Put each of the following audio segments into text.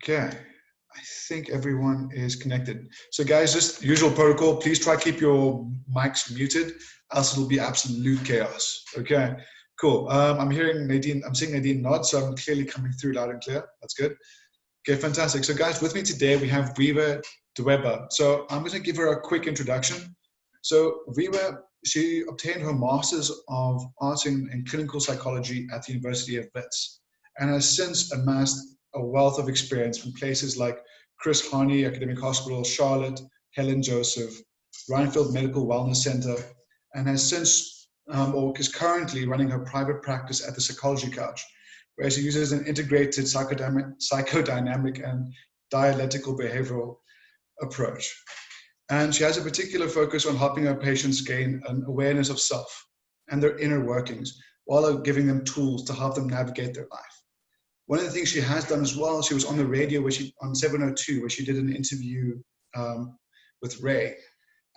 Okay, I think everyone is connected. So guys, just usual protocol, please try keep your mics muted, else it'll be absolute chaos. Okay, cool. I'm hearing Nadine, I'm seeing Nadine nod, so I'm clearly coming through loud and clear. That's good. Okay, fantastic. So guys, with me today, we have Viwe Dweba. So I'm gonna give her a quick introduction. So Viwe, she obtained her Master's of Arts in Clinical Psychology at the University of Wits, and has since amassed a wealth of experience from places like Chris Hani Academic Hospital, Charlotte, Helen Joseph, Rhinefield Medical Wellness Center, and has since, or is currently running her private practice at the Psychology Couch, where she uses an integrated psychodynamic and dialectical behavioral approach. And she has a particular focus on helping her patients gain an awareness of self and their inner workings, while giving them tools to help them navigate their life. One of the things she has done as well, she was on the radio on 702, where she did an interview with Ray.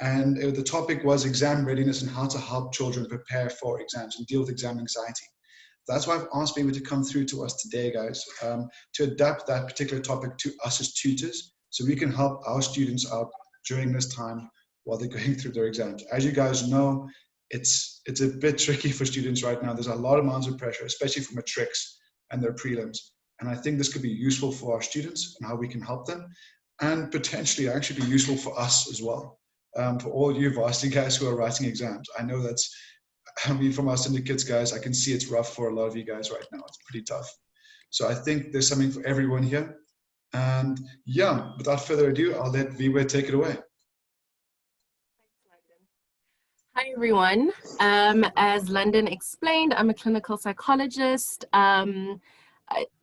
And the topic was exam readiness and how to help children prepare for exams and deal with exam anxiety. That's why I've asked Viwe to come through to us today, guys, to adapt that particular topic to us as tutors, so we can help our students out during this time while they're going through their exams. As you guys know, it's a bit tricky for students right now. There's a lot of amounts of pressure, especially for matrics and their prelims. And I think this could be useful for our students and how we can help them, and potentially actually be useful for us as well. For all you varsity guys who are writing exams, I know that's, I mean, from our syndicates guys, I can see it's rough for a lot of you guys right now. It's pretty tough. So I think there's something for everyone here. And yeah, without further ado, I'll let Viwe take it away. Hi, everyone. As London explained, I'm a clinical psychologist.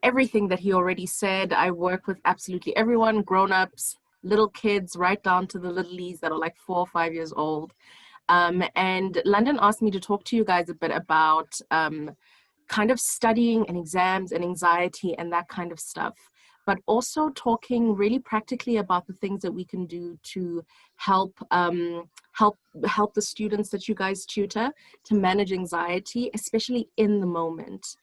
Everything that he already said, I work with absolutely everyone, grown-ups, little kids, right down to the littlies that are like 4 or 5 years old. And London asked me to talk to you guys a bit about kind of studying and exams and anxiety and that kind of stuff, but also talking really practically about the things that we can do to help the students that you guys tutor to manage anxiety, especially in the moment.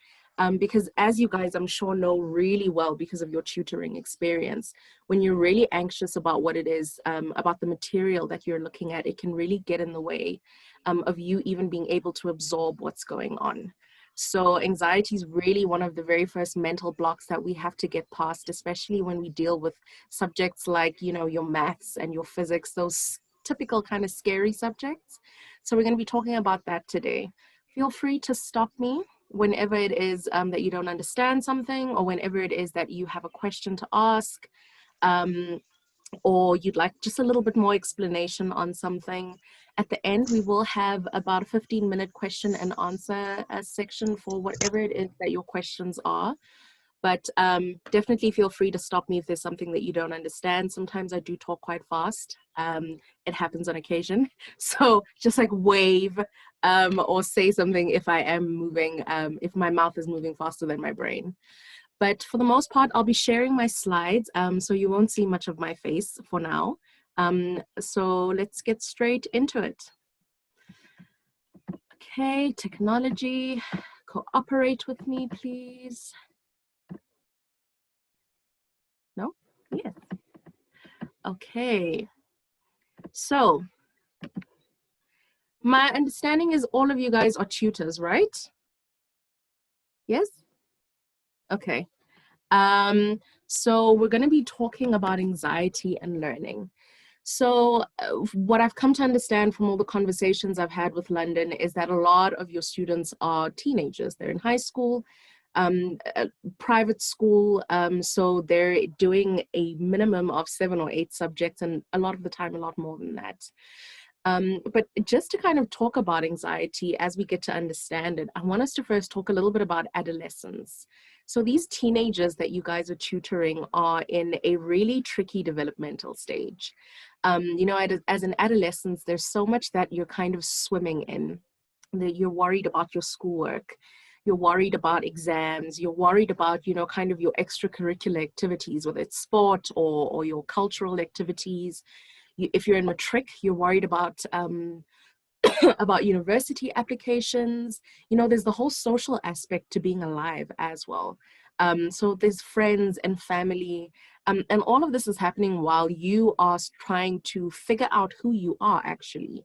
Because as you guys, I'm sure, know really well because of your tutoring experience, when you're really anxious about what it is, about the material that you're looking at, it can really get in the way of you even being able to absorb what's going on. So anxiety is really one of the very first mental blocks that we have to get past, especially when we deal with subjects like, you know, your maths and your physics, those typical kind of scary subjects. So we're going to be talking about that today. Feel free to stop me whenever it is that you don't understand something, or whenever it is that you have a question to ask, or you'd like just a little bit more explanation on something. At the end, we will have about a 15-minute question and answer section for whatever it is that your questions are. But definitely feel free to stop me if there's something that you don't understand. Sometimes I do talk quite fast. It happens on occasion. So just like wave or say something if I am moving, if my mouth is moving faster than my brain. But for the most part, I'll be sharing my slides, so you won't see much of my face for now. So let's get straight into it. Okay, technology, cooperate with me, please. No? Yes. Okay. So my understanding is all of you guys are tutors, right? Yes? Okay. So we're going to be talking about anxiety and learning. So what I've come to understand from all the conversations I've had with London is that a lot of your students are teenagers. They're in high school, private school, so they're doing a minimum of 7 or 8 subjects, and a lot of the time a lot more than that. But just to kind of talk about anxiety as we get to understand it, I want us to first talk a little bit about adolescence. So these teenagers that you guys are tutoring are in a really tricky developmental stage. You know, as an adolescent, there's so much that you're kind of swimming in, that you're worried about your schoolwork, you're worried about exams, you're worried about, you know, kind of your extracurricular activities, whether it's sport or your cultural activities. If you're in matric, you're worried about about university applications. You know, there's the whole social aspect to being alive as well. So there's friends and family. And all of this is happening while you are trying to figure out who you are actually,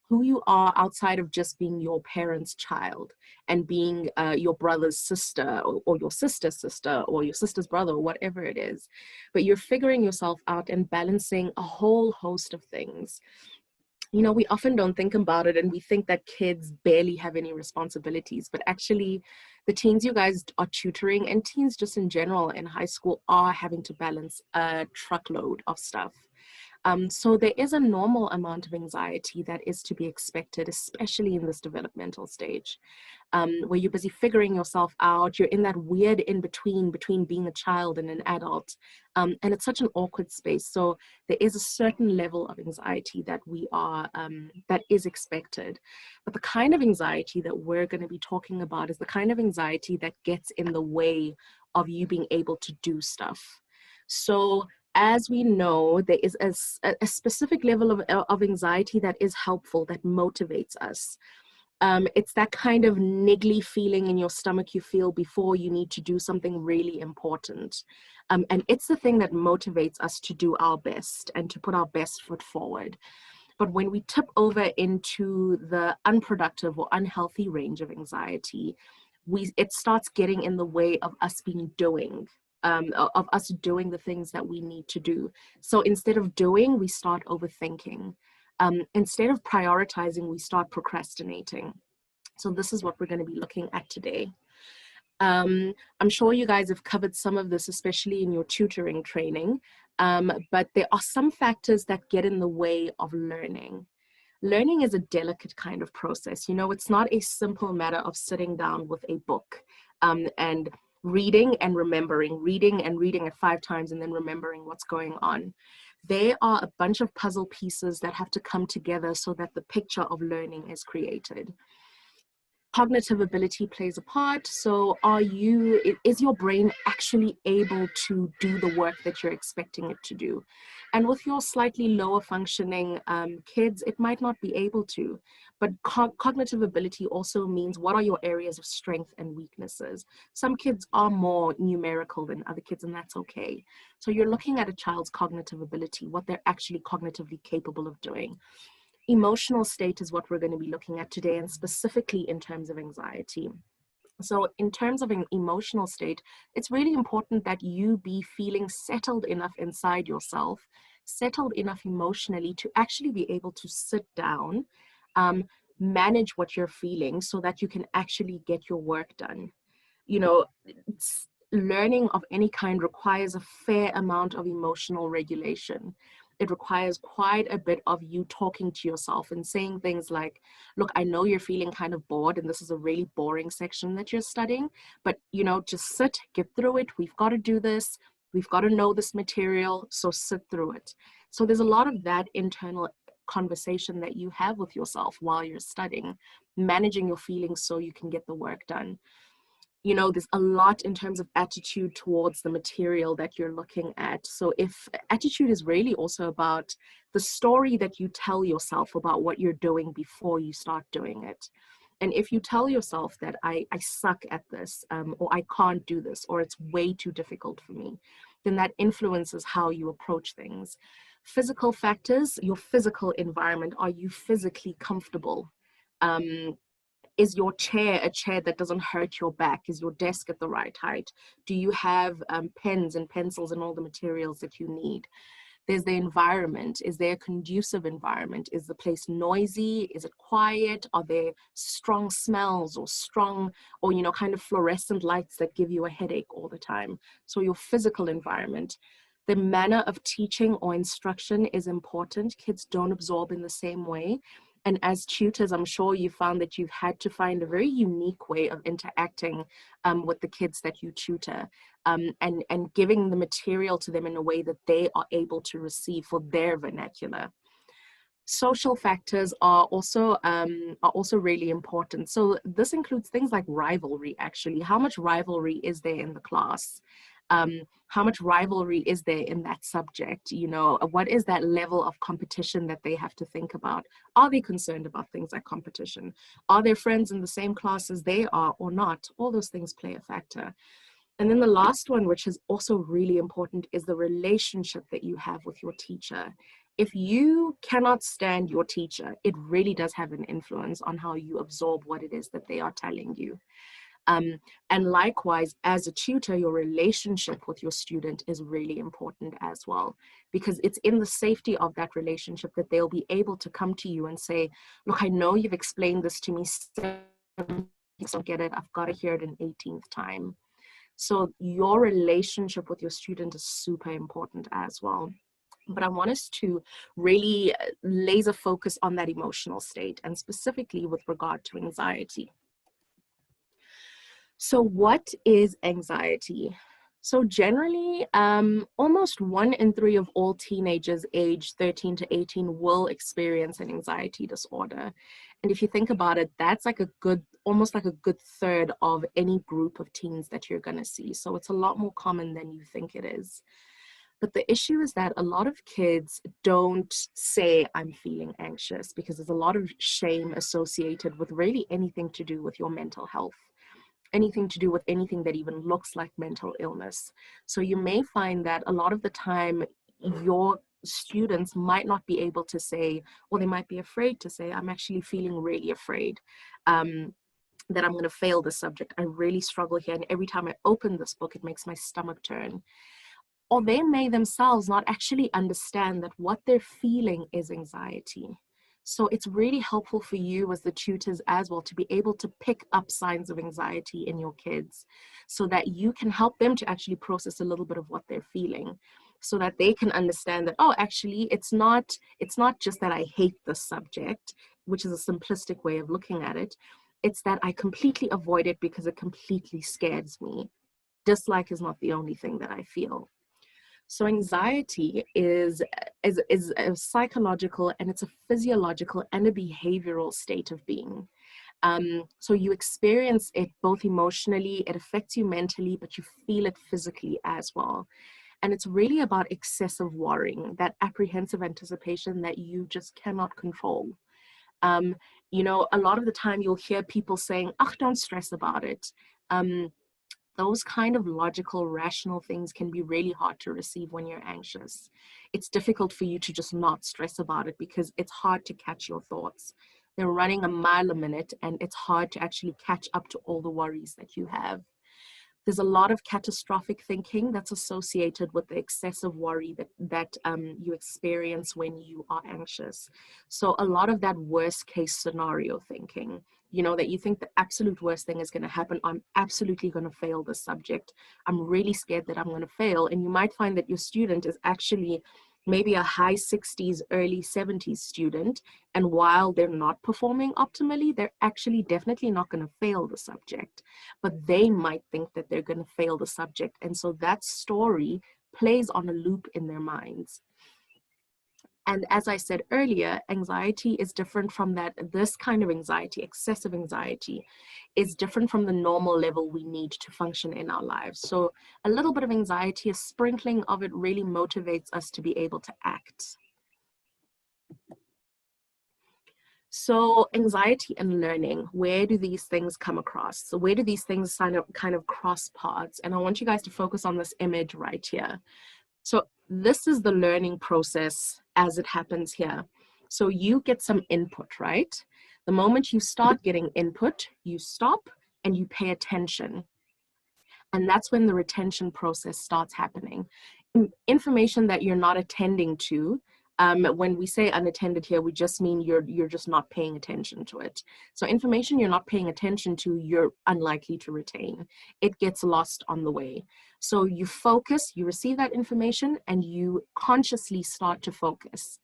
who you are outside of just being your parents' child and being your brother's sister, or your sister's sister, or your sister's brother, or whatever it is. But you're figuring yourself out and balancing a whole host of things. You know, we often don't think about it, and we think that kids barely have any responsibilities, but actually the teens you guys are tutoring, and teens just in general in high school, are having to balance a truckload of stuff. So there is a normal amount of anxiety that is to be expected, especially in this developmental stage, where you're busy figuring yourself out. You're in that weird in between being a child and an adult. And it's such an awkward space. So there is a certain level of anxiety that that is expected. But the kind of anxiety that we're going to be talking about is the kind of anxiety that gets in the way of you being able to do stuff. So as we know, there is a specific level of anxiety that is helpful, that motivates us. It's that kind of niggly feeling in your stomach you feel before you need to do something really important. And it's the thing that motivates us to do our best and to put our best foot forward. But when we tip over into the unproductive or unhealthy range of anxiety, it starts getting in the way of us of us doing the things that we need to do. So instead of doing, we start overthinking. Instead of prioritizing, we start procrastinating. So this is what we're going to be looking at today. I'm sure you guys have covered some of this, especially in your tutoring training, but there are some factors that get in the way of learning. Learning is a delicate kind of process. You know, it's not a simple matter of sitting down with a book and reading and reading it 5 times and then remembering what's going on. There are a bunch of puzzle pieces that have to come together so that the picture of learning is created. Cognitive ability plays a part. So is your brain actually able to do the work that you're expecting it to do? And with your slightly lower functioning kids, it might not be able to. But cognitive ability also means, what are your areas of strength and weaknesses? Some kids are more numerical than other kids, and that's okay. So you're looking at a child's cognitive ability, what they're actually cognitively capable of doing. Emotional state is what we're going to be looking at today, and specifically in terms of anxiety. So in terms of an emotional state, it's really important that you be feeling settled enough inside yourself, settled enough emotionally to actually be able to sit down, manage what you're feeling so that you can actually get your work done. You know, learning of any kind requires a fair amount of emotional regulation. It requires quite a bit of you talking to yourself and saying things like, look, I know you're feeling kind of bored and this is a really boring section that you're studying, but you know, just sit, get through it. We've got to do this. We've got to know this material, so sit through it. So there's a lot of that internal conversation that you have with yourself while you're studying, managing your feelings so you can get the work done. You know, there's a lot in terms of attitude towards the material that you're looking at. So if attitude is really also about the story that you tell yourself about what you're doing before you start doing it. And if you tell yourself that I suck at this, or I can't do this, or it's way too difficult for me, then that influences how you approach things. Physical factors, your physical environment, are you physically comfortable? Is your chair a chair that doesn't hurt your back? Is your desk at the right height? Do you have pens and pencils and all the materials that you need? There's the environment. Is there a conducive environment? Is the place noisy? Is it quiet? Are there strong smells or you know, kind of fluorescent lights that give you a headache all the time? So your physical environment. The manner of teaching or instruction is important. Kids don't absorb in the same way. And as tutors, I'm sure you found that you've had to find a very unique way of interacting with the kids that you tutor, and giving the material to them in a way that they are able to receive for their vernacular. Social factors are also really important. So this includes things like rivalry, actually. How much rivalry is there in the class? How much rivalry is there in that subject? You know, what is that level of competition that they have to think about? Are they concerned about things like competition? Are their friends in the same class as they are or not? All those things play a factor. And then the last one, which is also really important, is the relationship that you have with your teacher. If you cannot stand your teacher, it really does have an influence on how you absorb what it is that they are telling you. And likewise, as a tutor, your relationship with your student is really important as well, because it's in the safety of that relationship that they'll be able to come to you and say, look, I know you've explained this to me, I don't get it, I've got to hear it an 18th time. So your relationship with your student is super important as well. But I want us to really laser focus on that emotional state, and specifically with regard to anxiety. So what is anxiety? So generally, almost 1 in 3 of all teenagers aged 13 to 18 will experience an anxiety disorder. And if you think about it, that's like almost like a good third of any group of teens that you're gonna see. So it's a lot more common than you think it is. But the issue is that a lot of kids don't say, I'm feeling anxious, because there's a lot of shame associated with really anything to do with your mental health, anything to do with anything that even looks like mental illness. So you may find that a lot of the time your students might not be able to say, or they might be afraid to say, I'm actually feeling really afraid that I'm going to fail this subject. I really struggle here, and every time I open this book, it makes my stomach turn. Or they may themselves not actually understand that what they're feeling is anxiety. So it's really helpful for you as the tutors as well to be able to pick up signs of anxiety in your kids, so that you can help them to actually process a little bit of what they're feeling, so that they can understand that, oh, actually, it's not just that I hate the subject, which is a simplistic way of looking at it. It's that I completely avoid it because it completely scares me. Dislike is not the only thing that I feel. So anxiety is a psychological, and it's a physiological and a behavioral state of being. So you experience it both emotionally, it affects you mentally, but you feel it physically as well. And it's really about excessive worrying, that apprehensive anticipation that you just cannot control. You know, a lot of the time you'll hear people saying, "Ach, don't stress about it." Those kind of logical, rational things can be really hard to receive when you're anxious. It's difficult for you to just not stress about it because it's hard to catch your thoughts. They're running a mile a minute, and it's hard to actually catch up to all the worries that you have. There's a lot of catastrophic thinking that's associated with the excessive worry that you experience when you are anxious. So a lot of that worst case scenario thinking, you know, that you think the absolute worst thing is going to happen. I'm absolutely going to fail this subject. I'm really scared that I'm going to fail. And you might find that your student is actually maybe a high 60s, early 70s student. And while they're not performing optimally, they're actually definitely not going to fail the subject. But they might think that they're going to fail the subject. And so that story plays on a loop in their minds. And as I said earlier, anxiety is different from that. This kind of anxiety, excessive anxiety, is different from the normal level we need to function in our lives. So a little bit of anxiety, a sprinkling of it, really motivates us to be able to act. So anxiety and learning, where do these things come across? So where do these things kind of cross paths? And I want you guys to focus on this image right here. So this is the learning process as it happens here. So you get some input, right? The moment you start getting input, you stop and you pay attention. And that's when the retention process starts happening. Information that you're not attending to, when we say unattended here, we just mean you're just not paying attention to it. So information you're not paying attention to, you're unlikely to retain. It gets lost on the way. So you focus, you receive that information, and you consciously start to focus.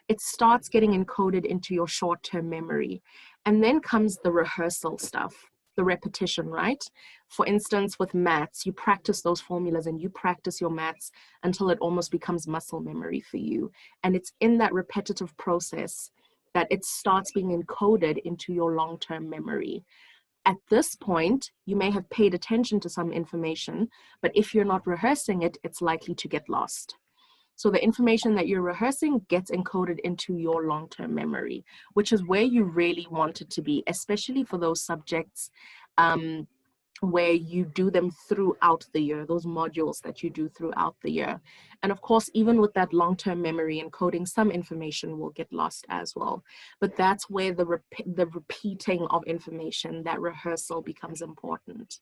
It starts getting encoded into your short-term memory. And then comes the rehearsal stuff, the repetition, right? For instance, with maths, you practice those formulas and you practice your maths until it almost becomes muscle memory for you. And it's in that repetitive process that it starts being encoded into your long-term memory. At this point, you may have paid attention to some information, but if you're not rehearsing it, it's likely to get lost. So the information that you're rehearsing gets encoded into your long-term memory, which is where you really want it to be, especially for those subjects where you do them throughout the year, those modules that you do throughout the year. And of course, even with that long-term memory encoding, some information will get lost as well. But that's where the repeating of information, that rehearsal becomes important.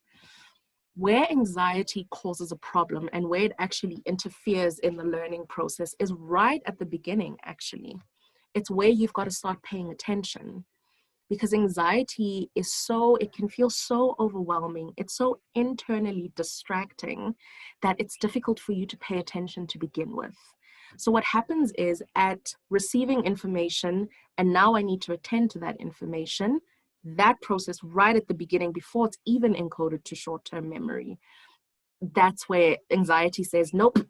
Where anxiety causes a problem and where it actually interferes in the learning process is right at the beginning, actually. It's where you've got to start paying attention. Because anxiety is it can feel so overwhelming. It's so internally distracting that it's difficult for you to pay attention to begin with. So what happens is, at receiving information, and now I need to attend to that information, that process right at the beginning, before it's even encoded to short-term memory, that's where anxiety says, nope,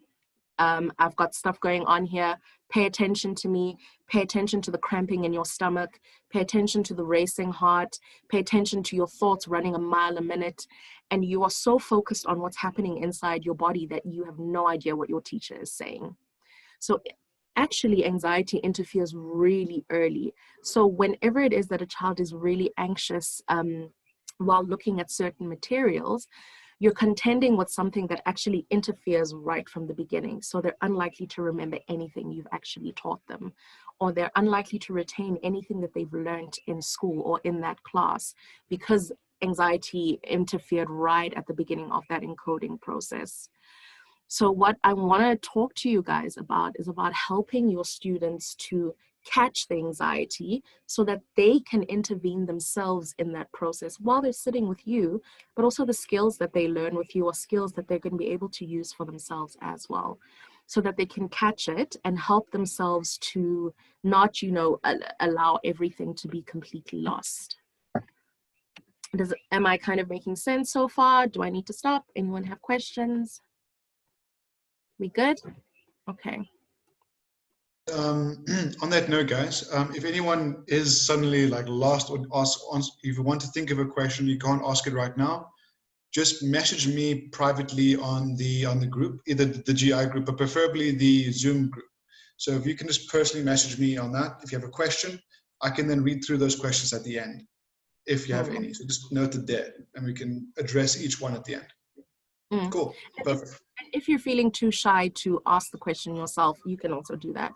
I've got stuff going on here. Pay attention to me. Pay attention to the cramping in your stomach. Pay attention to the racing heart. Pay attention to your thoughts running a mile a minute. And you are so focused on what's happening inside your body that you have no idea what your teacher is saying. So actually, anxiety interferes really early. So whenever it is that a child is really anxious while looking at certain materials, you're contending with something that actually interferes right from the beginning. So they're unlikely to remember anything you've actually taught them, or they're unlikely to retain anything that they've learned in school or in that class, because anxiety interfered right at the beginning of that encoding process. So what I want to talk to you guys about is about helping your students to catch the anxiety so that they can intervene themselves in that process while they're sitting with you, but also the skills that they learn with you are skills that they're going to be able to use for themselves as well, so that they can catch it and help themselves to not, allow everything to be completely lost. Am I kind of making sense so far? Do I need to stop? Anyone have questions? We good? Okay. On that note, guys, if anyone is suddenly lost, or if you want to think of a question, you can't ask it right now, just message me privately on the group, either the GI group, but preferably the Zoom group. So if you can just personally message me on that, if you have a question, I can then read through those questions at the end, if you have any. So just note it there, and we can address each one at the end. Cool, perfect. If you're feeling too shy to ask the question yourself, you can also do that.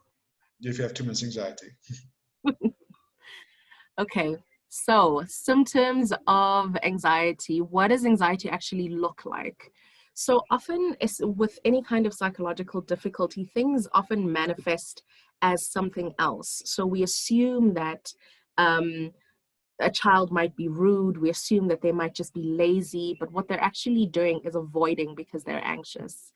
If you have too much anxiety. Okay, so symptoms of anxiety. What does anxiety actually look like? So often, with any kind of psychological difficulty, things often manifest as something else. So we assume that a child might be rude. We assume that they might just be lazy, but what they're actually doing is avoiding because they're anxious.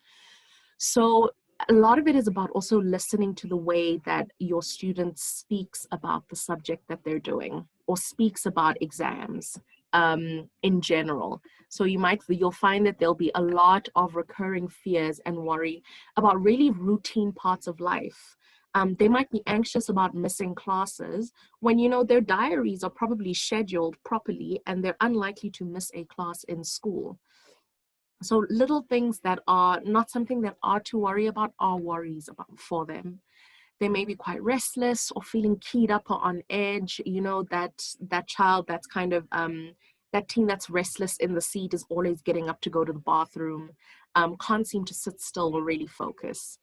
So a lot of it is about also listening to the way that your student speaks about the subject that they're doing, or speaks about exams in general. So you'll find that there'll be a lot of recurring fears and worry about really routine parts of life. They might be anxious about missing classes when, their diaries are probably scheduled properly and they're unlikely to miss a class in school. So little things that are not something that are to worry about are worries for them. They may be quite restless or feeling keyed up or on edge. That child that's kind of, that teen that's restless in the seat is always getting up to go to the bathroom, can't seem to sit still or really focus.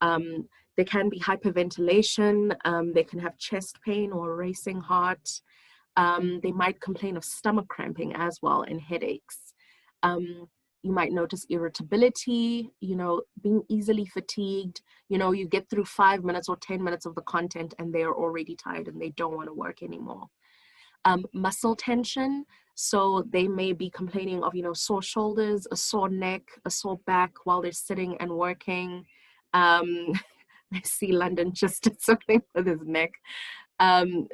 There can be hyperventilation. They can have chest pain or a racing heart. They might complain of stomach cramping as well, and headaches. You might notice irritability, being easily fatigued. You get through 5 minutes or 10 minutes of the content and they're already tired and they don't want to work anymore. Muscle tension. So they may be complaining of, sore shoulders, a sore neck, a sore back while they're sitting and working. I see London just did something with his neck.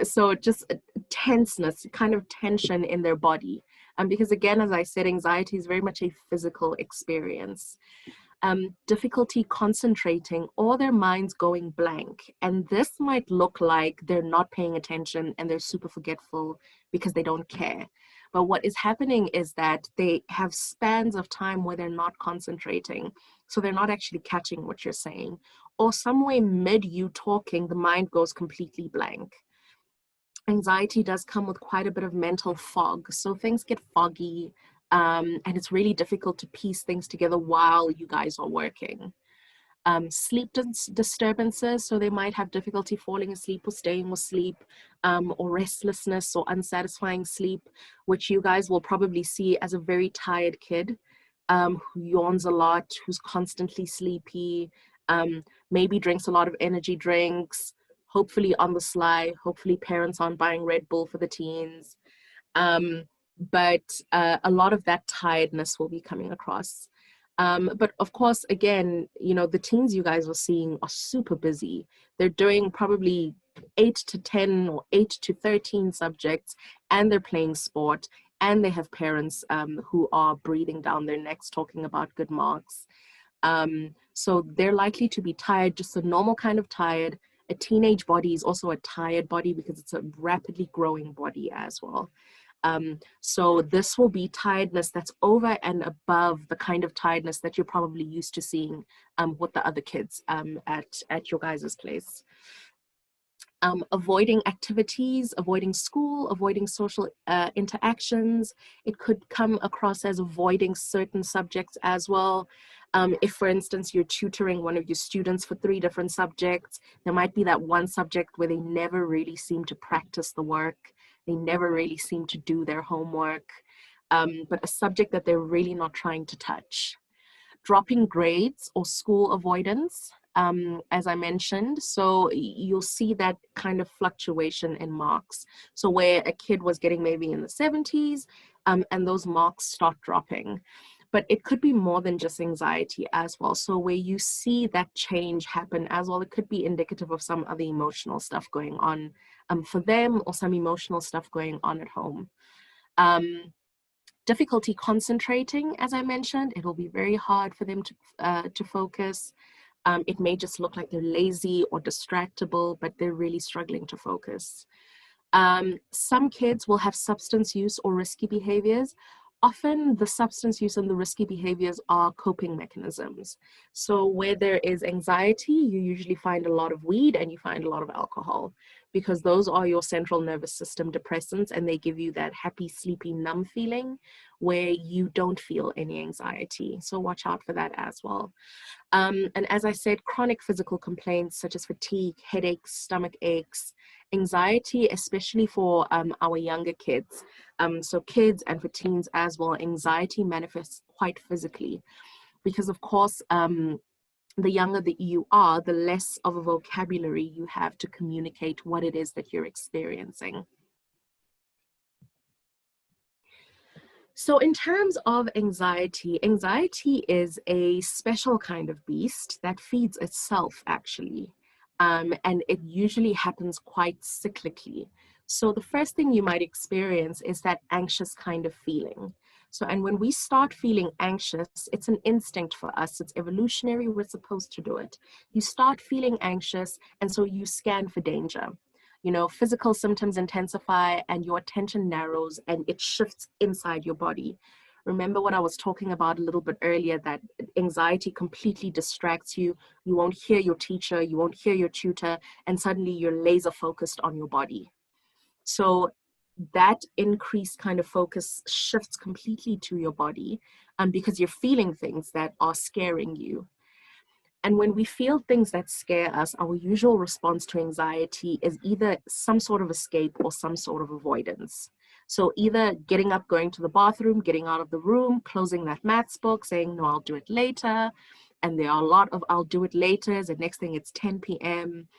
So just tenseness, kind of tension in their body. Because again, as I said, anxiety is very much a physical experience. Difficulty concentrating, or their minds going blank. And this might look like they're not paying attention and they're super forgetful because they don't care. But what is happening is that they have spans of time where they're not concentrating. So they're not actually catching what you're saying. Or somewhere mid you talking, the mind goes completely blank. Anxiety does come with quite a bit of mental fog. So things get foggy. And it's really difficult to piece things together while you guys are working. Sleep disturbances, so they might have difficulty falling asleep or staying asleep, or restlessness or unsatisfying sleep, which you guys will probably see as a very tired kid, who yawns a lot, who's constantly sleepy, maybe drinks a lot of energy drinks, hopefully on the sly, hopefully parents aren't buying Red Bull for the teens. But a lot of that tiredness will be coming across. But of course, again, you know, the teens you guys are seeing are super busy. They're doing probably 8 to 10 or 8 to 13 subjects, and they're playing sport, and they have parents who are breathing down their necks talking about good marks. So they're likely to be tired, just a normal kind of tired. A teenage body is also a tired body because it's a rapidly growing body as well. So this will be tiredness that's over and above the kind of tiredness that you're probably used to seeing with the other kids at your guys' place. Avoiding activities, avoiding school, avoiding social interactions. It could come across as avoiding certain subjects as well. If, for instance, you're tutoring one of your students for 3 different subjects, there might be that one subject where they never really seem to practice the work. They never really seem to do their homework, but a subject that they're really not trying to touch. Dropping grades or school avoidance, as I mentioned. So you'll see that kind of fluctuation in marks. So where a kid was getting maybe in the 70s, and those marks start dropping. But it could be more than just anxiety as well. So where you see that change happen as well, it could be indicative of some other emotional stuff going on for them, or some emotional stuff going on at home. Difficulty concentrating, as I mentioned, it will be very hard for them to focus. It may just look like they're lazy or distractible, but they're really struggling to focus. Some kids will have substance use or risky behaviors. Often the substance use and the risky behaviors are coping mechanisms. So where there is anxiety, you usually find a lot of weed and you find a lot of alcohol, because those are your central nervous system depressants, and they give you that happy, sleepy, numb feeling where you don't feel any anxiety. So watch out for that as well. And as I said, chronic physical complaints such as fatigue, headaches, stomach aches, anxiety, especially for our younger kids. So kids and for teens as well, anxiety manifests quite physically, because of course, the younger that you are, the less of a vocabulary you have to communicate what it is that you're experiencing. So in terms of anxiety, anxiety is a special kind of beast that feeds itself, actually. And it usually happens quite cyclically. So the first thing you might experience is that anxious kind of feeling. So, and when we start feeling anxious, it's an instinct for us. It's evolutionary. We're supposed to do it. You start feeling anxious, and so you scan for danger. You know, physical symptoms intensify and your attention narrows and it shifts inside your body. Remember what I was talking about a little bit earlier, that anxiety completely distracts you. You won't hear your teacher, you won't hear your tutor, and suddenly you're laser focused on your body. So that increased kind of focus shifts completely to your body, because you're feeling things that are scaring you. And when we feel things that scare us, our usual response to anxiety is either some sort of escape or some sort of avoidance. So either getting up, going to the bathroom, getting out of the room, closing that maths book, saying, no, I'll do it later. And there are a lot of I'll do it later. The next thing it's 10 p.m.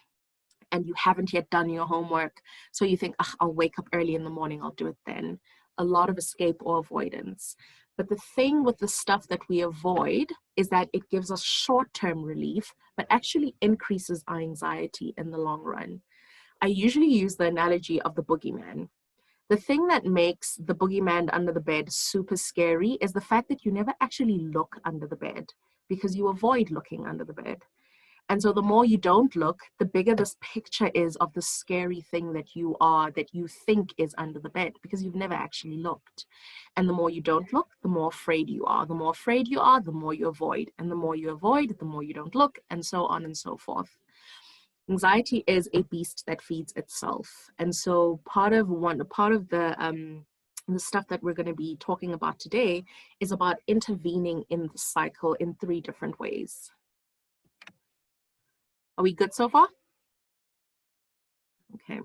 and you haven't yet done your homework. So you think, I'll wake up early in the morning, I'll do it then. A lot of escape or avoidance. But the thing with the stuff that we avoid is that it gives us short-term relief, but actually increases our anxiety in the long run. I usually use the analogy of the boogeyman. The thing that makes the boogeyman under the bed super scary is the fact that you never actually look under the bed, because you avoid looking under the bed. And so the more you don't look, the bigger this picture is of the scary thing that you think is under the bed, because you've never actually looked. And the more you don't look, the more afraid you are. The more afraid you are, the more you avoid. And the more you avoid, the more you don't look, and so on and so forth. Anxiety is a beast that feeds itself. And so part of the the stuff that we're going to be talking about today is about intervening in the cycle in 3 different ways. Are we good so far? Okay.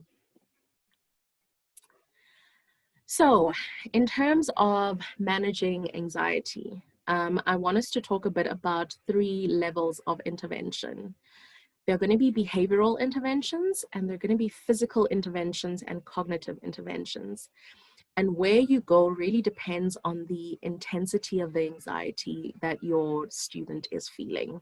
So in terms of managing anxiety, I want us to talk a bit about 3 levels of intervention. There are going to be behavioral interventions, and there are going to be physical interventions and cognitive interventions. And where you go really depends on the intensity of the anxiety that your student is feeling.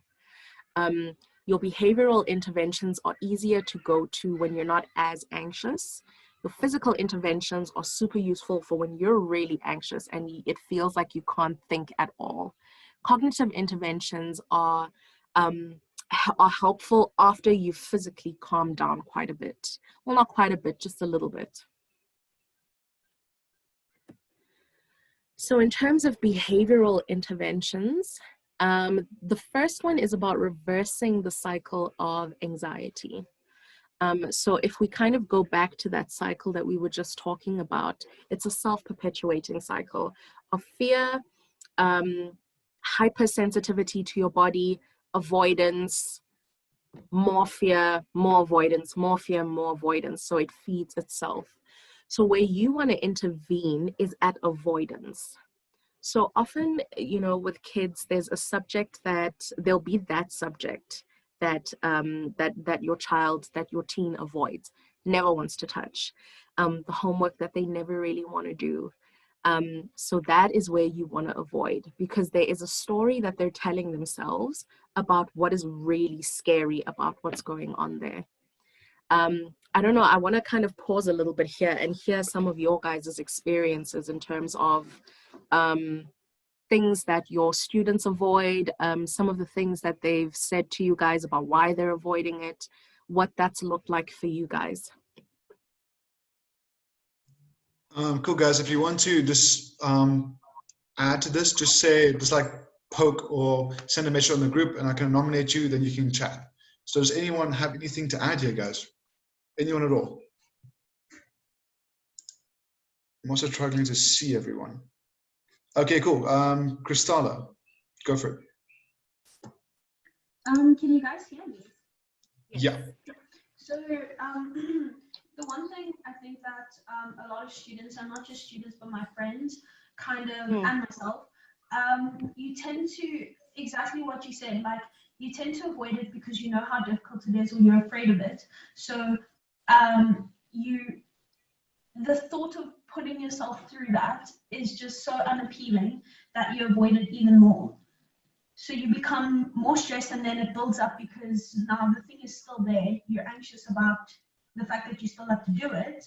Your behavioral interventions are easier to go to when you're not as anxious. Your physical interventions are super useful for when you're really anxious and it feels like you can't think at all. Cognitive interventions are helpful after you've physically calmed down quite a bit. Well, not quite a bit, just a little bit. So in terms of behavioral interventions, the first one is about reversing the cycle of anxiety. So if we kind of go back to that cycle that we were just talking about, it's a self-perpetuating cycle of fear, hypersensitivity to your body, avoidance, more fear, more avoidance, more fear, more avoidance. So it feeds itself. So where you want to intervene is at avoidance. So often, you know, with kids, there's a subject that there'll be that subject that that your child, that your teen avoids, never wants to touch, the homework that they never really want to do. So that is where you want to avoid, because there is a story that they're telling themselves about what is really scary about what's going on there. I don't know, I want to kind of pause a little bit here and hear some of your guys' experiences in terms of things that your students avoid, some of the things that they've said to you guys about why they're avoiding it, what that's looked like for you guys. Cool, guys. If you want to just add to this, just say, just like poke or send a message on the group and I can nominate you, then you can chat. So does anyone have anything to add here, guys? Anyone at all? I'm also struggling to see everyone. Okay, cool. Kristalla, go for it. Can you guys hear me? Yeah. So the one thing I think that a lot of students, and not just students but my friends, kind of and myself, you tend to, exactly what you said, like you tend to avoid it because you know how difficult it is or you're afraid of it. So the thought of putting yourself through that is just so unappealing that you avoid it even more. So you become more stressed, and then it builds up because now the thing is still there. You're anxious about the fact that you still have to do it,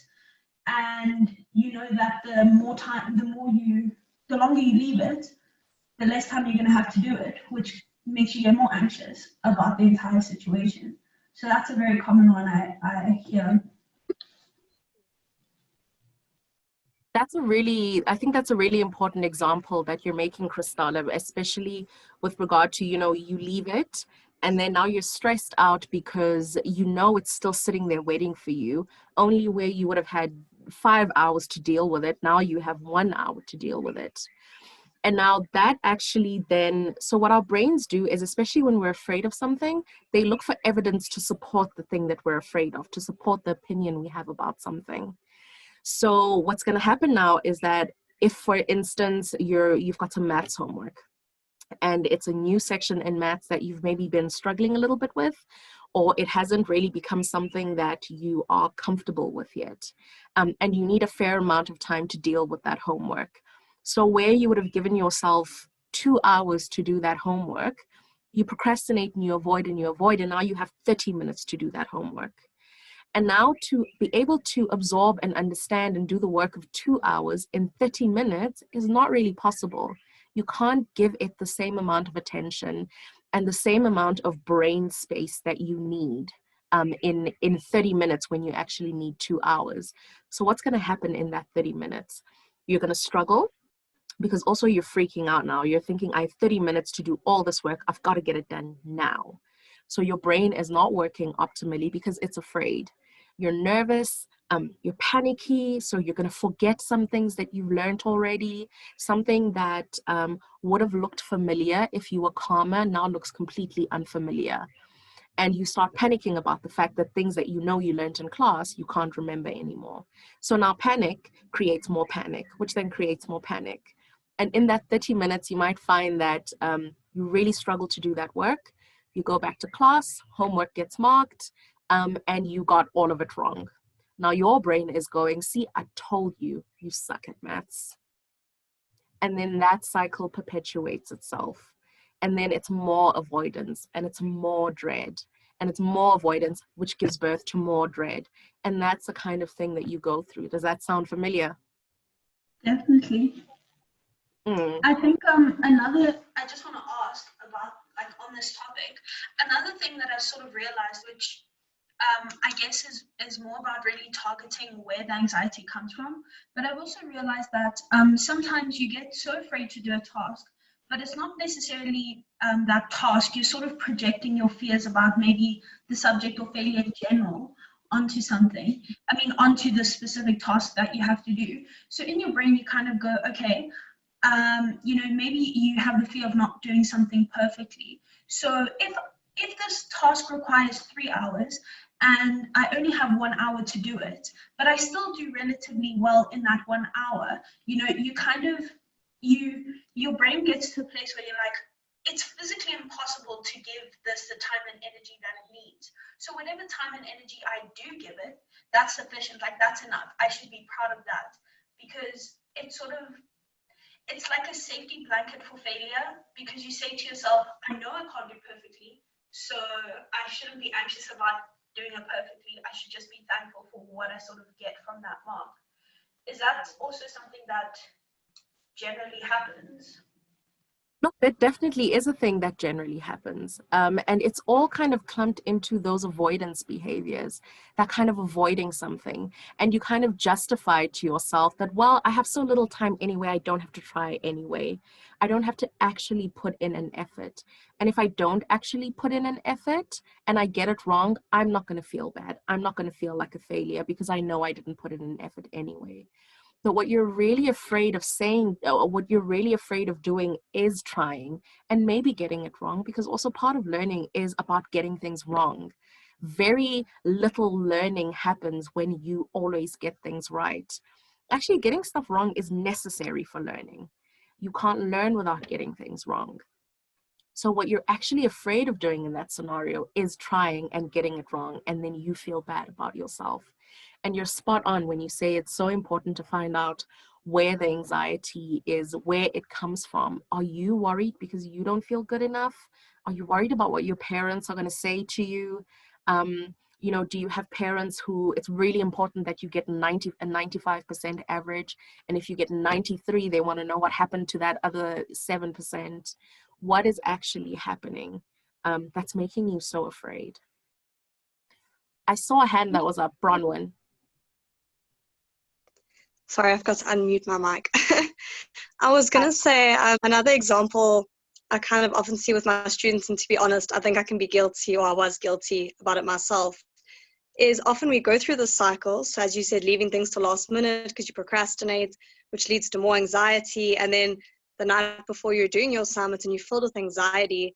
and you know that the longer you leave it, the less time you're going to have to do it, which makes you get more anxious about the entire situation. So that's a very common one I hear. I think that's a really important example that you're making, Kristalla, especially with regard to, you know, you leave it and then now you're stressed out because you know it's still sitting there waiting for you, only where you would have had 5 hours to deal with it. Now you have 1 hour to deal with it. And now that actually then, so what our brains do is, especially when we're afraid of something, they look for evidence to support the thing that we're afraid of, to support the opinion we have about something. So what's going to happen now is that if, for instance, you've got some maths homework and it's a new section in maths that you've maybe been struggling a little bit with, or it hasn't really become something that you are comfortable with yet, and you need a fair amount of time to deal with that homework. So where you would have given yourself 2 hours to do that homework, you procrastinate and you avoid, and now you have 30 minutes to do that homework. And now to be able to absorb and understand and do the work of 2 hours in 30 minutes is not really possible. You can't give it the same amount of attention and the same amount of brain space that you need in 30 minutes when you actually need 2 hours. So what's going to happen in that 30 minutes? You're going to struggle because also you're freaking out now. You're thinking, I have 30 minutes to do all this work. I've got to get it done now. So your brain is not working optimally because it's afraid. you're nervous, you're panicky, so you're going to forget some things that you've learned already. Something that would have looked familiar if you were calmer now looks completely unfamiliar. And you start panicking about the fact that things that you know you learned in class, you can't remember anymore. So now panic creates more panic, which then creates more panic. And in that 30 minutes, you might find that you really struggle to do that work. You go back to class, homework gets marked, and you got all of it wrong. Now your brain is going, see, I told you, you suck at maths. And then that cycle perpetuates itself. And then it's more avoidance, and it's more dread, and it's more avoidance, which gives birth to more dread. And that's the kind of thing that you go through. Does that sound familiar? Definitely. I think I just want to ask about, like, on this topic, another thing that I sort of realized, which I guess is more about really targeting where the anxiety comes from. But I've also realized that sometimes you get so afraid to do a task, but it's not necessarily that task. You're sort of projecting your fears about maybe the subject or failure in general onto something. I mean, onto the specific task that you have to do. So in your brain, you kind of go, okay, maybe you have the fear of not doing something perfectly. So if this task requires 3 hours and I only have 1 hour to do it, but I still do relatively well in that 1 hour, your brain gets to a place where you're like, it's physically impossible to give this the time and energy that it needs. So whatever time and energy I do give it, that's sufficient, like that's enough. I should be proud of that, because it's like a safety blanket for failure, because you say to yourself, I know I can't do perfectly, so I shouldn't be anxious about doing it perfectly. I should just be thankful for what I sort of get from that mark. Is that also something that generally happens? No, that definitely is a thing that generally happens. And it's all kind of clumped into those avoidance behaviors, that kind of avoiding something. And you kind of justify to yourself that, well, I have so little time anyway, I don't have to try anyway. I don't have to actually put in an effort. And if I don't actually put in an effort and I get it wrong, I'm not going to feel bad. I'm not going to feel like a failure because I know I didn't put in an effort anyway. But what you're really afraid of saying, or what you're really afraid of doing, is trying and maybe getting it wrong, because also part of learning is about getting things wrong. Very little learning happens when you always get things right. Actually, getting stuff wrong is necessary for learning. You can't learn without getting things wrong. So what you're actually afraid of doing in that scenario is trying and getting it wrong, and then you feel bad about yourself. And you're spot on when you say it's so important to find out where the anxiety is, where it comes from. Are you worried because you don't feel good enough? Are you worried about what your parents are going to say to you? Do you have parents who it's really important that you get 95% average? And if you get 93, they want to know what happened to that other 7%. What is actually happening that's making you so afraid? I saw a hand that was up. Bronwyn. Sorry, I've got to unmute my mic. I was going to say another example I kind of often see with my students, and to be honest, I think I can be guilty, or I was guilty about it myself, is often we go through the cycle. So as you said, leaving things to last minute because you procrastinate, which leads to more anxiety. And then the night before you're doing your assignment and you're filled with anxiety.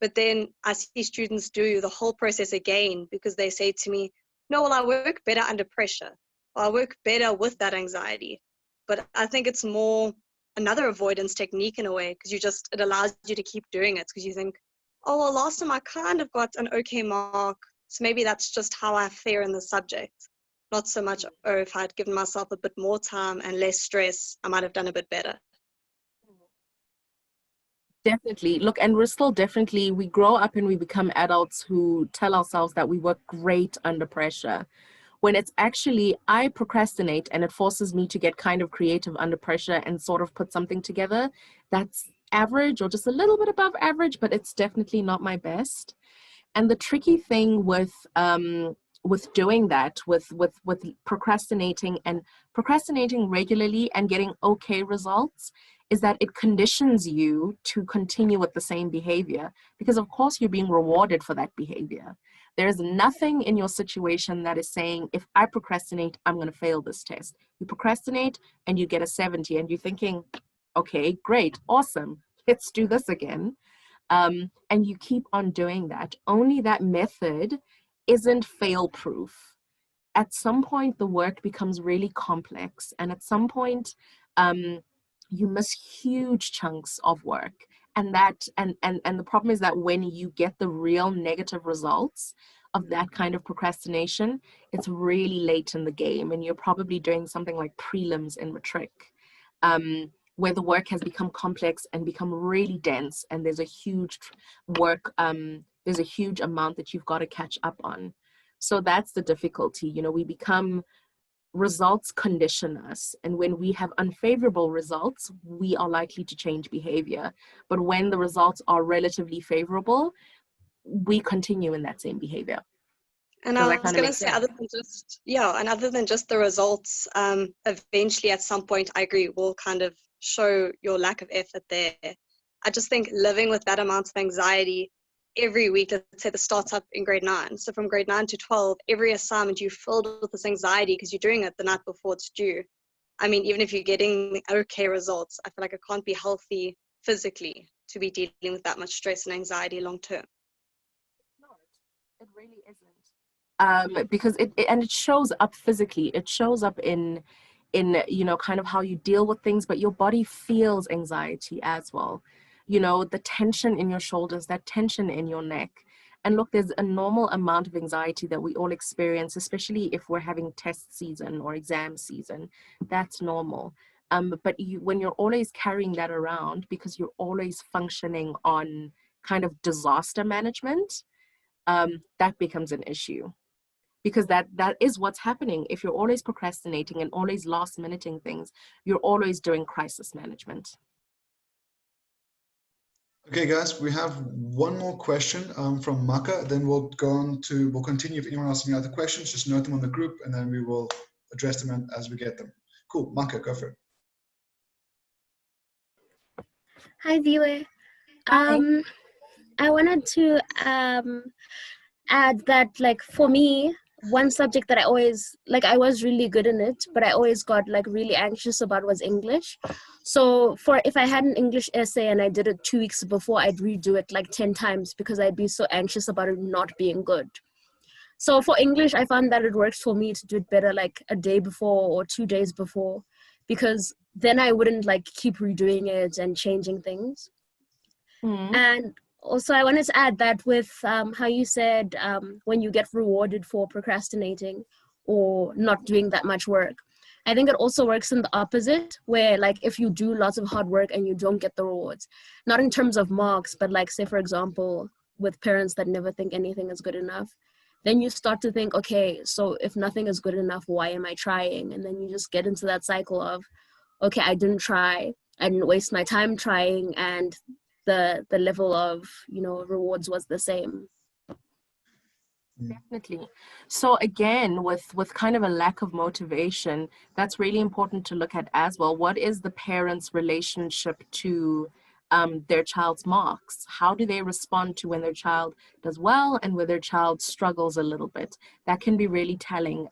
But then I see students do the whole process again because they say to me, no, well, I work better under pressure. I work better with that anxiety. But I think it's more another avoidance technique in a way, because it allows you to keep doing it, because you think, oh, well, last time I kind of got an okay mark, so maybe that's just how I fare in the subject. Not so much, oh, if I'd given myself a bit more time and less stress, I might have done a bit better. Definitely. Look, and we grow up and we become adults who tell ourselves that we work great under pressure, when it's actually, I procrastinate and it forces me to get kind of creative under pressure and sort of put something together that's average or just a little bit above average, but it's definitely not my best. And the tricky thing with doing that, with procrastinating regularly and getting okay results, is that it conditions you to continue with the same behavior, because of course you're being rewarded for that behavior. There's nothing in your situation that is saying, if I procrastinate, I'm going to fail this test. You procrastinate and you get a 70 and you're thinking, okay, great, awesome, let's do this again. And you keep on doing that. Only that method isn't fail proof. At some point, the work becomes really complex. And at some point, you miss huge chunks of work. And the problem is that when you get the real negative results of that kind of procrastination, it's really late in the game, and you're probably doing something like prelims in matric, where the work has become complex and become really dense, and there's a huge there's a huge amount that you've got to catch up on. So that's the difficulty. You know, we become, results condition us, and when we have unfavorable results, we are likely to change behavior. But when the results are relatively favorable, we continue in that same behavior. And I was going to say, other than just the results, eventually at some point, I agree, will kind of show your lack of effort there. I just think living with that amount of anxiety every week, let's say the startup in grade 9. So from grade 9 to 12, every assignment you filled with this anxiety because you're doing it the night before it's due. I mean, even if you're getting okay results, I feel like it can't be healthy physically to be dealing with that much stress and anxiety long term. No, it really isn't. Because it shows up physically. It shows up in you know, kind of how you deal with things, but your body feels anxiety as well. You know, the tension in your shoulders, that tension in your neck. And look, there's a normal amount of anxiety that we all experience, especially if we're having test season or exam season. That's normal. But when you're always carrying that around because you're always functioning on kind of disaster management, that becomes an issue. Because that is what's happening. If you're always procrastinating and always last-minuting things, you're always doing crisis management. Okay, guys, we have one more question from Maka. Then we'll continue. If anyone has any other questions, just note them on the group, and then we will address them as we get them. Cool, Maka, go for it. Hi, Viwe. Hi. I wanted to add that, like, for me, one subject that I always, like, I was really good in it, but I always got like really anxious about was English. So if I had an English essay and I did it 2 weeks before, I'd redo it like 10 times because I'd be so anxious about it not being good. So for English, I found that it works for me to do it better like a day before or 2 days before, because then I wouldn't like keep redoing it and changing things. And also, I wanted to add that with how you said when you get rewarded for procrastinating or not doing that much work, I think it also works in the opposite, where like if you do lots of hard work and you don't get the rewards, not in terms of marks, but like say, for example, with parents that never think anything is good enough, then you start to think, okay, so if nothing is good enough, why am I trying? And then you just get into that cycle of, okay, I didn't try, I didn't waste my time trying, and the level of, you know, rewards was the same. Definitely. So again, with kind of a lack of motivation, that's really important to look at as well. What is the parent's relationship to their child's marks? How do they respond to when their child does well and when their child struggles a little bit? That can be really telling.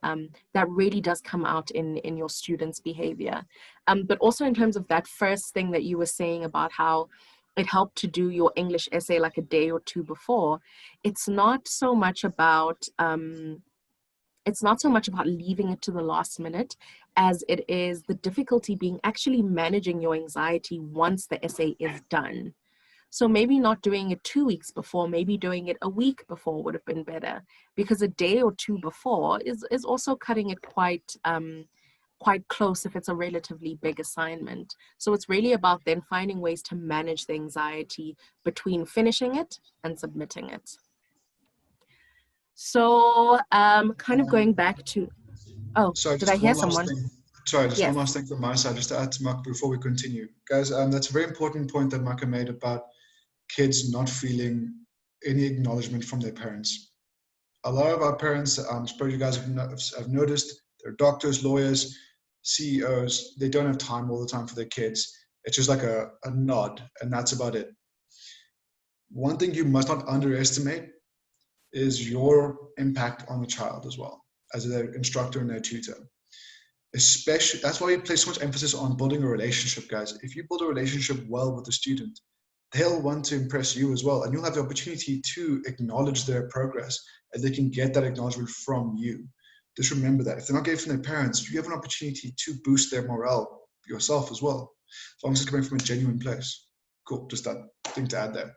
That really does come out in your students' behavior. But also in terms of that first thing that you were saying about how it helped to do your English essay like a day or two before. It's not so much about leaving it to the last minute as it is the difficulty being actually managing your anxiety once the essay is done. So maybe not doing it 2 weeks before, maybe doing it a week before would have been better, because a day or two before is also cutting it quite close if it's a relatively big assignment. So it's really about then finding ways to manage the anxiety between finishing it and submitting it. So kind of going back to, sorry, did I hear someone? Sorry, just one last thing from my side, just to add to Maka before we continue. Guys, that's a very important point that Maka made about kids not feeling any acknowledgement from their parents. A lot of our parents, I'm sure you guys have noticed, they're doctors, lawyers, CEOs, they don't have time all the time for their kids. It's just like a nod, and that's about it. One thing you must not underestimate is your impact on the child as well, as their instructor and their tutor. Especially, that's why we place so much emphasis on building a relationship, guys. If you build a relationship well with the student, they'll want to impress you as well, and you'll have the opportunity to acknowledge their progress, and they can get that acknowledgement from you. Just remember that if they're not getting from their parents, you have an opportunity to boost their morale yourself as well, as long as it's coming from a genuine place. Cool, just that thing to add there.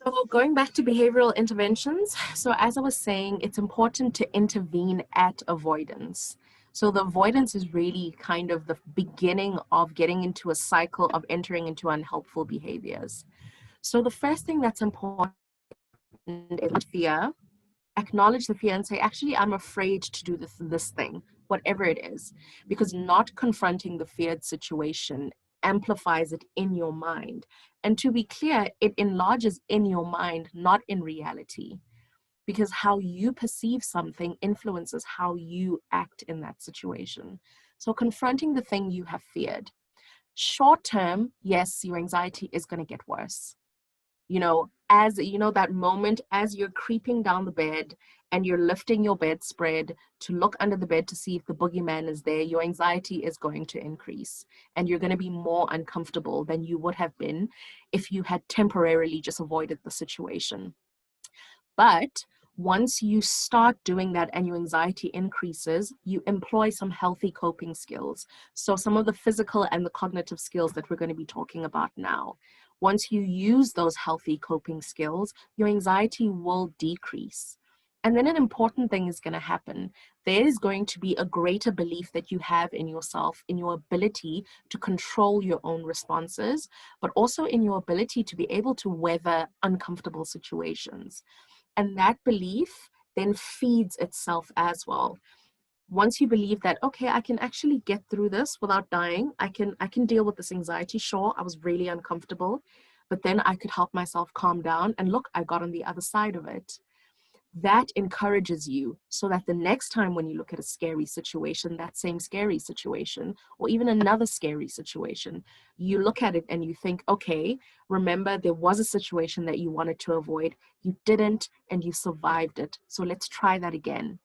So going back to behavioral interventions, so as I was saying, it's important to intervene at avoidance. So the avoidance is really kind of the beginning of getting into a cycle of entering into unhelpful behaviors. So the first thing that's important is fear. Acknowledge the fear and say, actually, I'm afraid to do this thing, whatever it is, because not confronting the feared situation amplifies it in your mind. And to be clear, it enlarges in your mind, not in reality, because how you perceive something influences how you act in that situation. So confronting the thing you have feared. Short term, yes, your anxiety is going to get worse. You know, as you know, that moment as you're creeping down the bed and you're lifting your bedspread to look under the bed to see if the boogeyman is there, your anxiety is going to increase and you're going to be more uncomfortable than you would have been if you had temporarily just avoided the situation. But once you start doing that and your anxiety increases, you employ some healthy coping skills. So some of the physical and the cognitive skills that we're going to be talking about now. Once you use those healthy coping skills, your anxiety will decrease. And then an important thing is going to happen. There is going to be a greater belief that you have in yourself, in your ability to control your own responses, but also in your ability to be able to weather uncomfortable situations. And that belief then feeds itself as well. Once you believe that, okay, I can actually get through this without dying, I can deal with this anxiety. Sure, I was really uncomfortable, but then I could help myself calm down and look, I got on the other side of it. That encourages you so that the next time when you look at a scary situation, that same scary situation, or even another scary situation, you look at it and you think, okay, remember there was a situation that you wanted to avoid, you didn't, and you survived it. So let's try that again.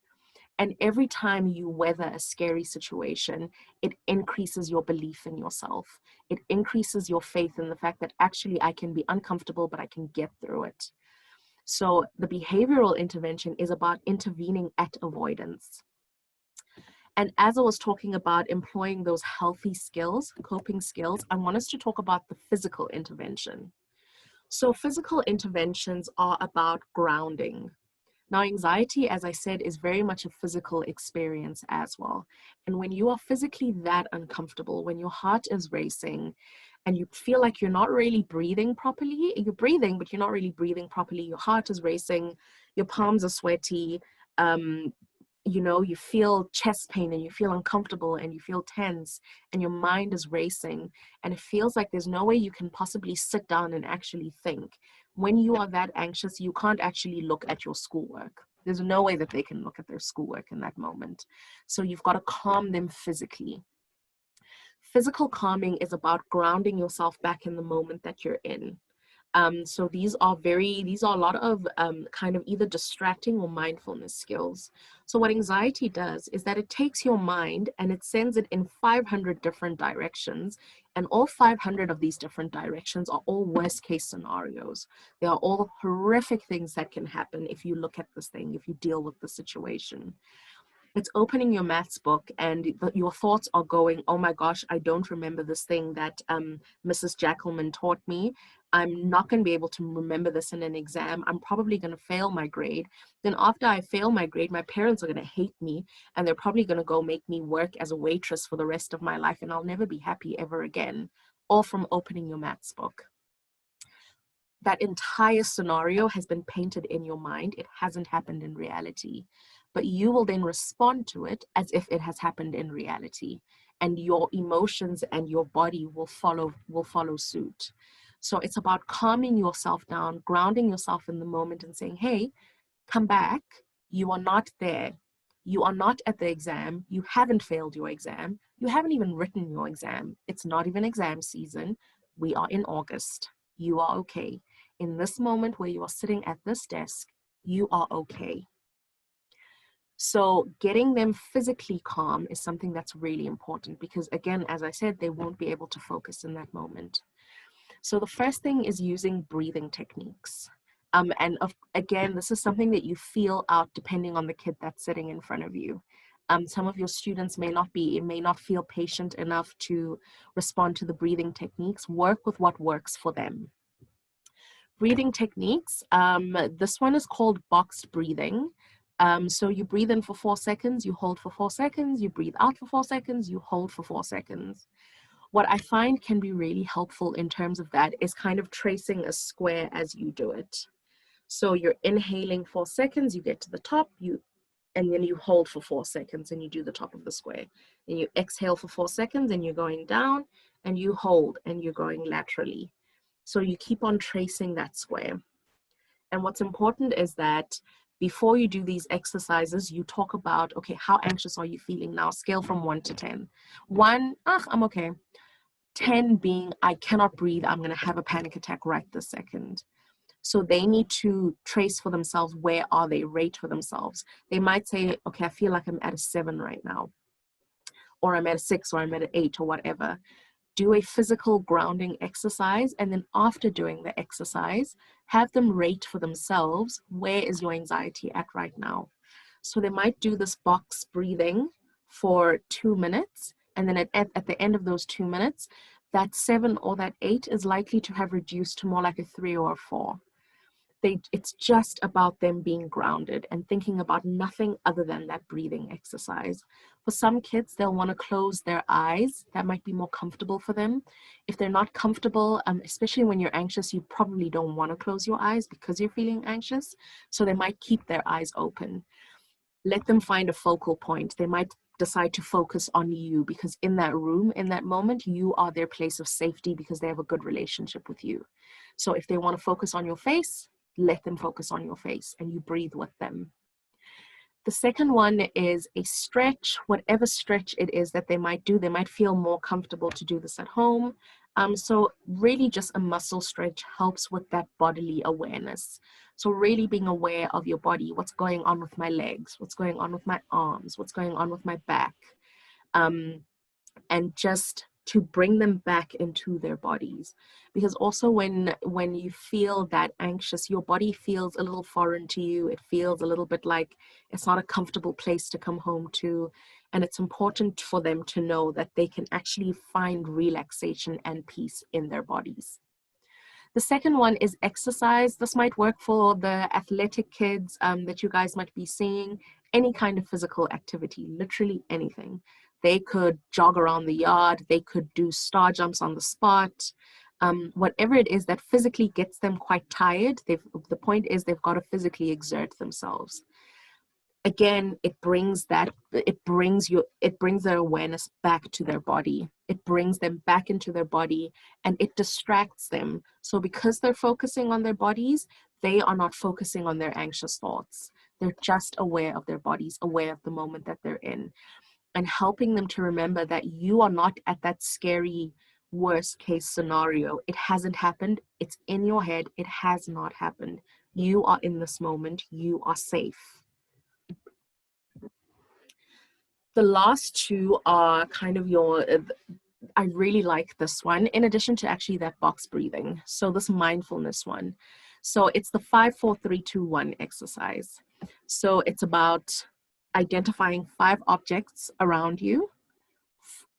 And every time you weather a scary situation, it increases your belief in yourself. It increases your faith in the fact that actually I can be uncomfortable, but I can get through it. So the behavioral intervention is about intervening at avoidance. And as I was talking about employing those healthy skills, coping skills, I want us to talk about the physical intervention. So physical interventions are about grounding. Now, anxiety, as I said, is very much a physical experience as well. And when you are physically that uncomfortable, when your heart is racing and you feel like you're not really breathing properly, you're breathing, but you're not really breathing properly, your heart is racing, your palms are sweaty, you know, you feel chest pain and you feel uncomfortable and you feel tense and your mind is racing and it feels like there's no way you can possibly sit down and actually think. When you are that anxious, you can't actually look at your schoolwork. There's no way that they can look at their schoolwork in that moment. So you've got to calm them physically. Physical calming is about grounding yourself back in the moment that you're in. So these are a lot of kind of either distracting or mindfulness skills. So what anxiety does is that it takes your mind and it sends it in 500 different directions. And all 500 of these different directions are all worst case scenarios. They are all horrific things that can happen if you look at this thing, if you deal with the situation. It's opening your maths book and your thoughts are going, oh my gosh, I don't remember this thing that Mrs. Jackelman taught me. I'm not going to be able to remember this in an exam. I'm probably going to fail my grade. Then after I fail my grade, my parents are going to hate me and they're probably going to go make me work as a waitress for the rest of my life and I'll never be happy ever again. All from opening your maths book. That entire scenario has been painted in your mind. It hasn't happened in reality. But you will then respond to it as if it has happened in reality. And your emotions and your body will follow suit. So it's about calming yourself down, grounding yourself in the moment and saying, hey, come back. You are not there. You are not at the exam. You haven't failed your exam. You haven't even written your exam. It's not even exam season. We are in August. You are okay. In this moment where you are sitting at this desk, you are okay. So getting them physically calm is something that's really important because, again, as I said, they won't be able to focus in that moment. So the first thing is using breathing techniques. Again, this is something that you feel out depending on the kid that's sitting in front of you. Some of your students may not feel patient enough to respond to the breathing techniques. Work with what works for them. Breathing techniques, this one is called boxed breathing. So you breathe in for 4 seconds, you hold for 4 seconds, you breathe out for 4 seconds, you hold for 4 seconds. What I find can be really helpful in terms of that is kind of tracing a square as you do it. So you're inhaling 4 seconds, you get to the top, and then you hold for 4 seconds and you do the top of the square. Then you exhale for 4 seconds and you're going down, and you hold and you're going laterally. So you keep on tracing that square. And what's important is that before you do these exercises, you talk about, okay, how anxious are you feeling now? Scale from 1 to 10. 1, I'm okay. 10 being, I cannot breathe. I'm going to have a panic attack right this second. So they need to trace for themselves, where are they, rate for themselves. They might say, okay, I feel like I'm at a 7 right now, or I'm at a 6, or I'm at an 8, or whatever. Do a physical grounding exercise, and then after doing the exercise, have them rate for themselves, where is your anxiety at right now? So they might do this box breathing for 2 minutes, and then at the end of those 2 minutes, that 7 or that 8 is likely to have reduced to more like a 3 or a 4. It's just about them being grounded and thinking about nothing other than that breathing exercise. For some kids, they'll want to close their eyes. That might be more comfortable for them. If they're not comfortable, especially when you're anxious, you probably don't want to close your eyes because you're feeling anxious. So they might keep their eyes open. Let them find a focal point. They might decide to focus on you because in that room, in that moment, you are their place of safety because they have a good relationship with you. So if they want to focus on your face, let them focus on your face and you breathe with them. The second one is a stretch, whatever stretch it is that they might do. They might feel more comfortable to do this at home. So really just a muscle stretch helps with that bodily awareness. So really being aware of your body, what's going on with my legs, what's going on with my arms, what's going on with my back, and just to bring them back into their bodies. Because also when you feel that anxious, your body feels a little foreign to you. It feels a little bit like it's not a comfortable place to come home to. And it's important for them to know that they can actually find relaxation and peace in their bodies. The second one is exercise. This might work for the athletic kids that you guys might be seeing. Any kind of physical activity, literally anything. They could jog around the yard. They could do star jumps on the spot. Whatever it is that physically gets them quite tired. The point is they've got to physically exert themselves. Again, it brings their awareness back to their body. It brings them back into their body and it distracts them. So because they're focusing on their bodies, they are not focusing on their anxious thoughts. They're just aware of their bodies, aware of the moment that they're in, and helping them to remember that you are not at that scary worst case scenario. It hasn't happened. It's in your head. It has not happened. You are in this moment. You are safe. The last two are kind of I really like this one, in addition to actually that box breathing. So this mindfulness one. So it's the 5, 4, 3, 2, 1 exercise. So it's about identifying 5 objects around you,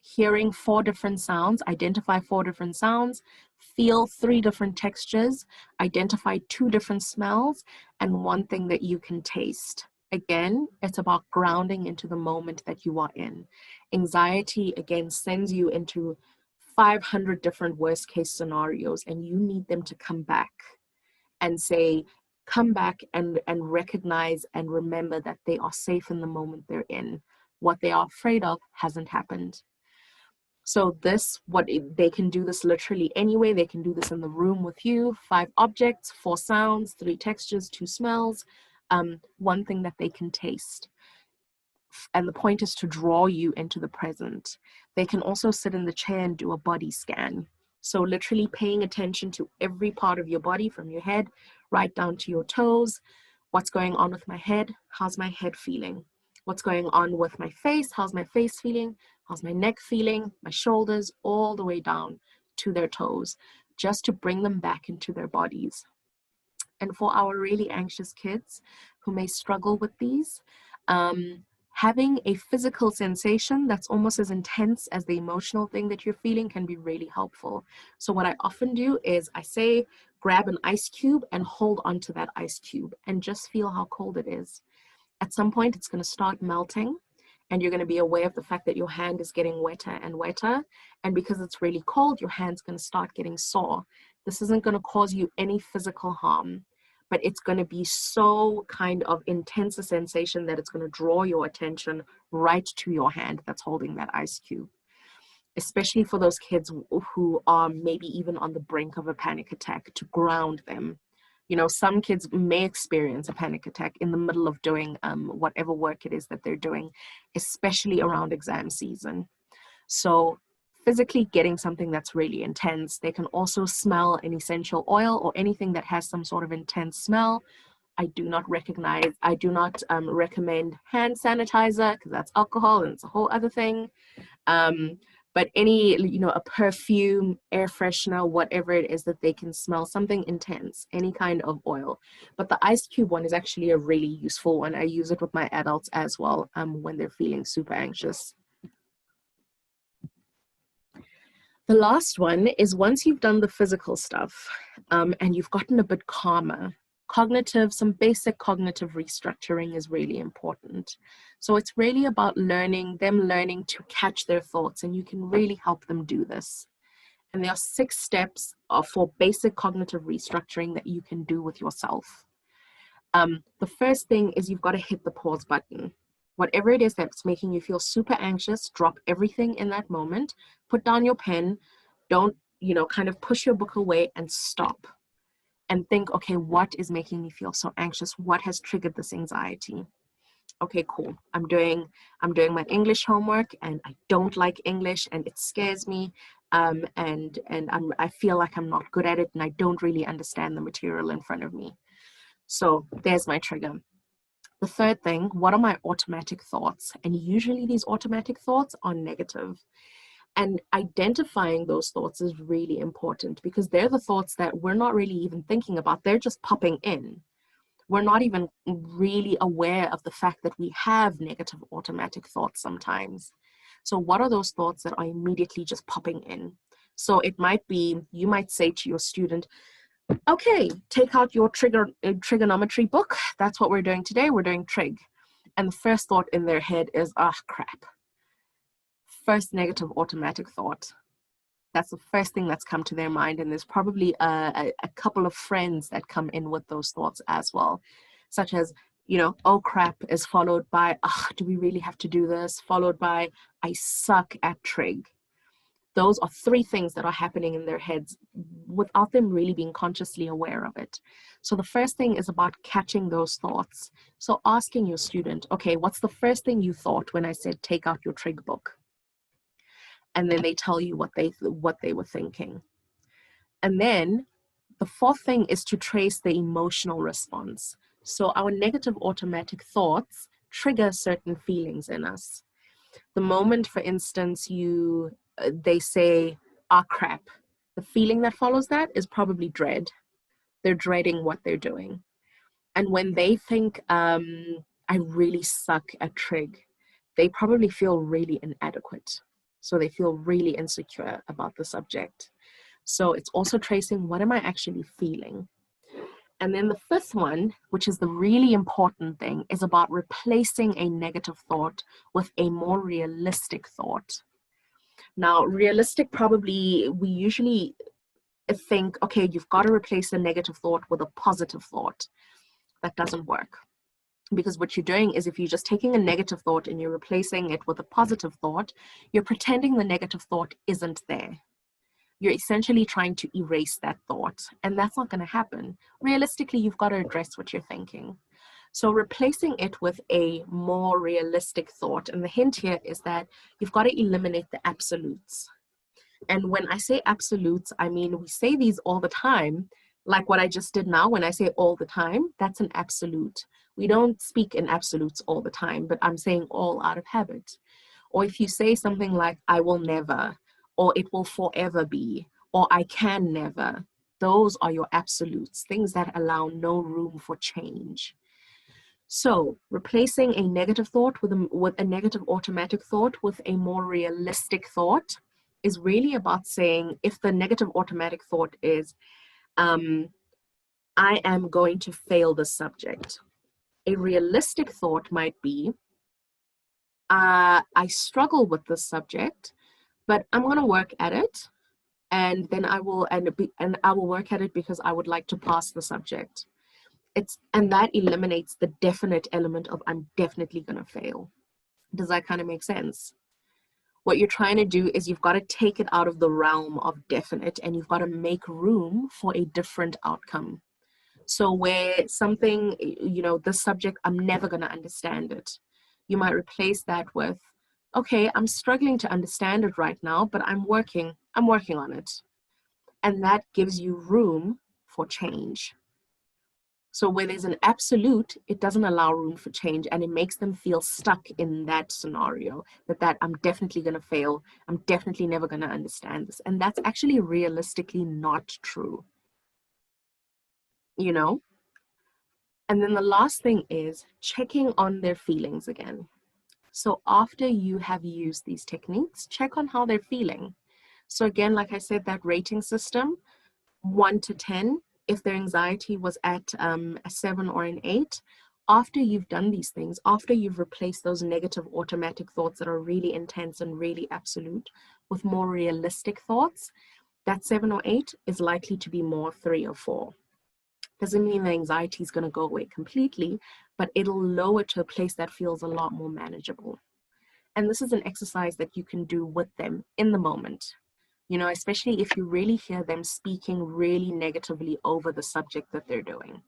hearing 4 different sounds, identify 4 different sounds, feel 3 different textures, identify 2 different smells, and 1 thing that you can taste. Again, it's about grounding into the moment that you are in. Anxiety, again, sends you into 500 different worst case scenarios, and you need them to come back and say, come back and recognize and remember that they are safe in the moment they're in. What they are afraid of hasn't happened. So they can do this literally anyway. They can do this in the room with you. 5 objects, 4 sounds, 3 textures, 2 smells, 1 thing that they can taste. and the point is to draw you into the present. They can also sit in the chair and do a body scan. So literally paying attention to every part of your body, from your head right down to your toes. What's going on with my head? How's my head feeling? What's going on with my face? How's my face feeling? How's my neck feeling? My shoulders, all the way down to their toes, just to bring them back into their bodies. And for our really anxious kids who may struggle with these, having a physical sensation that's almost as intense as the emotional thing that you're feeling can be really helpful. So what I often do is I say, grab an ice cube and hold onto that ice cube and just feel how cold it is. At some point, it's going to start melting, and you're going to be aware of the fact that your hand is getting wetter and wetter. And because it's really cold, your hand's going to start getting sore. This isn't going to cause you any physical harm, but it's going to be so kind of intense a sensation that it's going to draw your attention right to your hand that's holding that ice cube. Especially for those kids who are maybe even on the brink of a panic attack, to ground them. You know, some kids may experience a panic attack in the middle of doing whatever work it is that they're doing, especially around exam season. So physically getting something that's really intense. They can also smell an essential oil or anything that has some sort of intense smell. I do not recommend hand sanitizer, because that's alcohol and it's a whole other thing. But any, a perfume, air freshener, whatever it is that they can smell, something intense, any kind of oil. But the ice cube one is actually a really useful one. I use it with my adults as well when they're feeling super anxious. The last one is, once you've done the physical stuff and you've gotten a bit calmer, some basic cognitive restructuring is really important. So it's really about learning to catch their thoughts, and you can really help them do this. And there are 6 steps for basic cognitive restructuring that you can do with yourself. The first thing is you've got to hit the pause button. Whatever it is that's making you feel super anxious, drop everything in that moment, put down your pen, don't, kind of push your book away and stop. And think, okay, what is making me feel so anxious? What has triggered this anxiety? Okay, cool. I'm doing my English homework, and I don't like English, and it scares me. And I feel like I'm not good at it, and I don't really understand the material in front of me. So there's my trigger. The third thing, what are my automatic thoughts? And usually these automatic thoughts are negative. And identifying those thoughts is really important, because they're the thoughts that we're not really even thinking about. They're just popping in. We're not even really aware of the fact that we have negative automatic thoughts sometimes. So what are those thoughts that are immediately just popping in? So it might be, you might say to your student, okay, take out your trigonometry book. That's what we're doing today. We're doing trig. And the first thought in their head is, crap. First negative automatic thought. That's the first thing that's come to their mind. And there's probably a couple of friends that come in with those thoughts as well, such as, oh crap, is followed by, do we really have to do this? Followed by, I suck at trig. Those are 3 things that are happening in their heads without them really being consciously aware of it. So the first thing is about catching those thoughts. So asking your student, okay, what's the first thing you thought when I said take out your trig book? And then they tell you what they were thinking. And then the 4th thing is to trace the emotional response. So our negative automatic thoughts trigger certain feelings in us. The moment, for instance, they say, crap, the feeling that follows that is probably dread. They're dreading what they're doing. And when they think, I really suck at trig, they probably feel really inadequate. So they feel really insecure about the subject. So it's also tracing, what am I actually feeling? And then the 5th one, which is the really important thing, is about replacing a negative thought with a more realistic thought. Now, realistic, probably, we usually think, okay, you've got to replace a negative thought with a positive thought. That doesn't work. Because what you're doing is, if you're just taking a negative thought and you're replacing it with a positive thought, you're pretending the negative thought isn't there. You're essentially trying to erase that thought, and that's not going to happen. Realistically, you've got to address what you're thinking. So replacing it with a more realistic thought, and the hint here is that you've got to eliminate the absolutes. And when I say absolutes, I mean, we say these all the time, like what I just did now. When I say all the time, that's an absolute. We don't speak in absolutes all the time, but I'm saying all out of habit. Or if you say something like, I will never, or it will forever be, or I can never, those are your absolutes, things that allow no room for change. So replacing a negative thought with a negative automatic thought with a more realistic thought is really about saying, if the negative automatic thought is, I am going to fail this subject. A realistic thought might be, I struggle with this subject, but I'm going to work at it, and then I will work at it because I would like to pass the subject. And that eliminates the definite element of I'm definitely going to fail. Does that kind of make sense? What you're trying to do is you've got to take it out of the realm of definite, and you've got to make room for a different outcome. So where something, this subject, I'm never going to understand it. You might replace that with, okay, I'm struggling to understand it right now, but I'm working on it. And that gives you room for change. So where there's an absolute, it doesn't allow room for change, and it makes them feel stuck in that scenario, that I'm definitely going to fail. I'm definitely never going to understand this. And that's actually realistically not true, And then the last thing is checking on their feelings again. So after you have used these techniques, check on how they're feeling. So again, like I said, that rating system, 1 to 10, if their anxiety was at a 7 or an 8, after you've done these things, after you've replaced those negative automatic thoughts that are really intense and really absolute with more realistic thoughts, that 7 or 8 is likely to be more 3 or 4. Doesn't mean the anxiety is going to go away completely, but it'll lower to a place that feels a lot more manageable. And this is an exercise that you can do with them in the moment. Especially if you really hear them speaking really negatively over the subject that they're doing.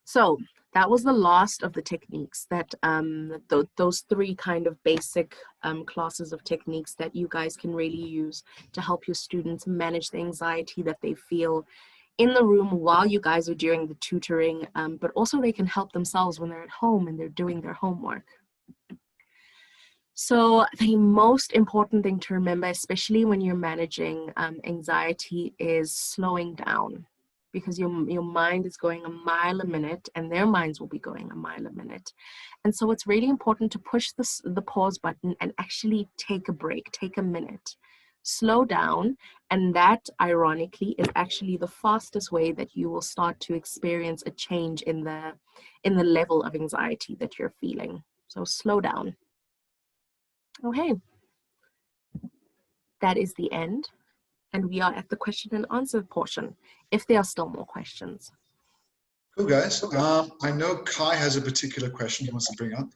So that was the last of the techniques that those 3 kind of basic classes of techniques that you guys can really use to help your students manage the anxiety that they feel in the room while you guys are doing the tutoring, but also they can help themselves when they're at home and they're doing their homework. So the most important thing to remember, especially when you're managing anxiety, is slowing down, because your mind is going a mile a minute and their minds will be going a mile a minute. And so it's really important to push the pause button and actually take a break, take a minute, slow down. And that, ironically, is actually the fastest way that you will start to experience a change in the level of anxiety that you're feeling. So slow down. Okay, that is the end, and we are at the question and answer portion, if there are still more questions. Cool, guys. I know Kai has a particular question he wants to bring up.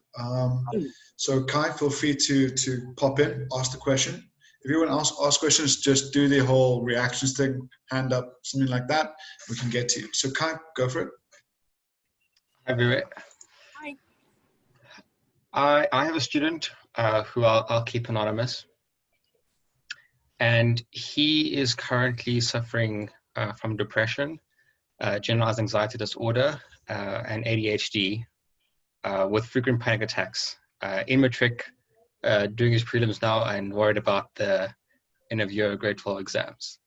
So Kai, feel free to pop in, ask the question. If you want to ask questions, just do the whole reactions thing, hand up, something like that. We can get to you. So Kai, go for it. Hi, Viwe. Hi. I have a student who I'll keep anonymous, and he is currently suffering from depression, generalized anxiety disorder, and ADHD, with frequent panic attacks. In matric, doing his prelims now, and worried about the end of year grade 12 exams.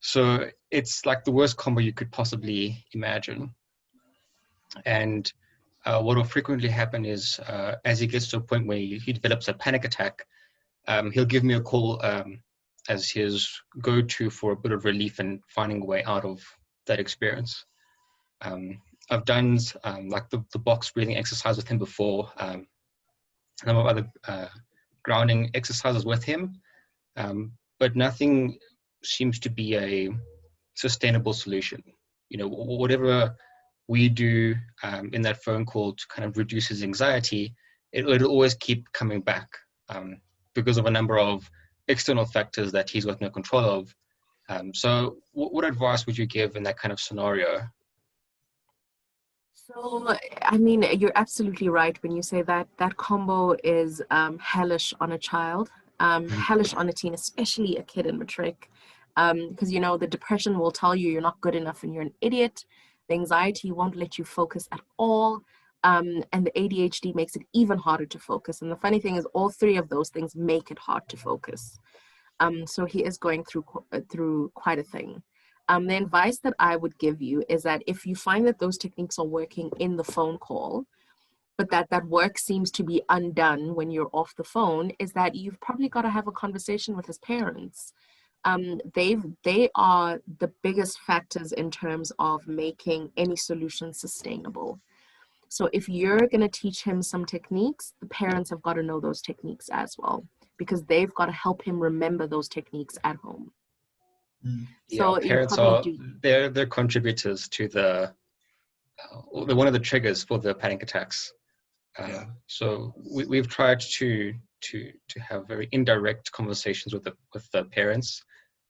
So it's like the worst combo you could possibly imagine. And what will frequently happen is, as he gets to a point where he develops a panic attack, he'll give me a call as his go-to for a bit of relief and finding a way out of that experience. I've done like the box breathing exercise with him before, a number of other grounding exercises with him, but nothing seems to be a sustainable solution. Whatever we do in that phone call to kind of reduce his anxiety, it'll always keep coming back because of a number of external factors that he's got no control of. So what advice would you give in that kind of scenario? So, I mean, you're absolutely right when you say that that combo is hellish on a child, hellish on a teen, especially a kid in matric. Because, you know, the depression will tell you you're not good enough and you're an idiot. The anxiety won't let you focus at all. And the ADHD makes it even harder to focus. And the funny thing is, all three of those things make it hard to focus. So he is going through quite a thing. The advice that I would give you is that if you find that those techniques are working in the phone call, but that work seems to be undone when you're off the phone, is that you've probably got to have a conversation with his parents. They are the biggest factors in terms of making any solution sustainable. So if you're going to teach him some techniques, the parents have got to know those techniques as well, because they've got to help him remember those techniques at home. So yeah, parents are they're contributors to they're one of the triggers for the panic attacks. So we've tried to have very indirect conversations with the parents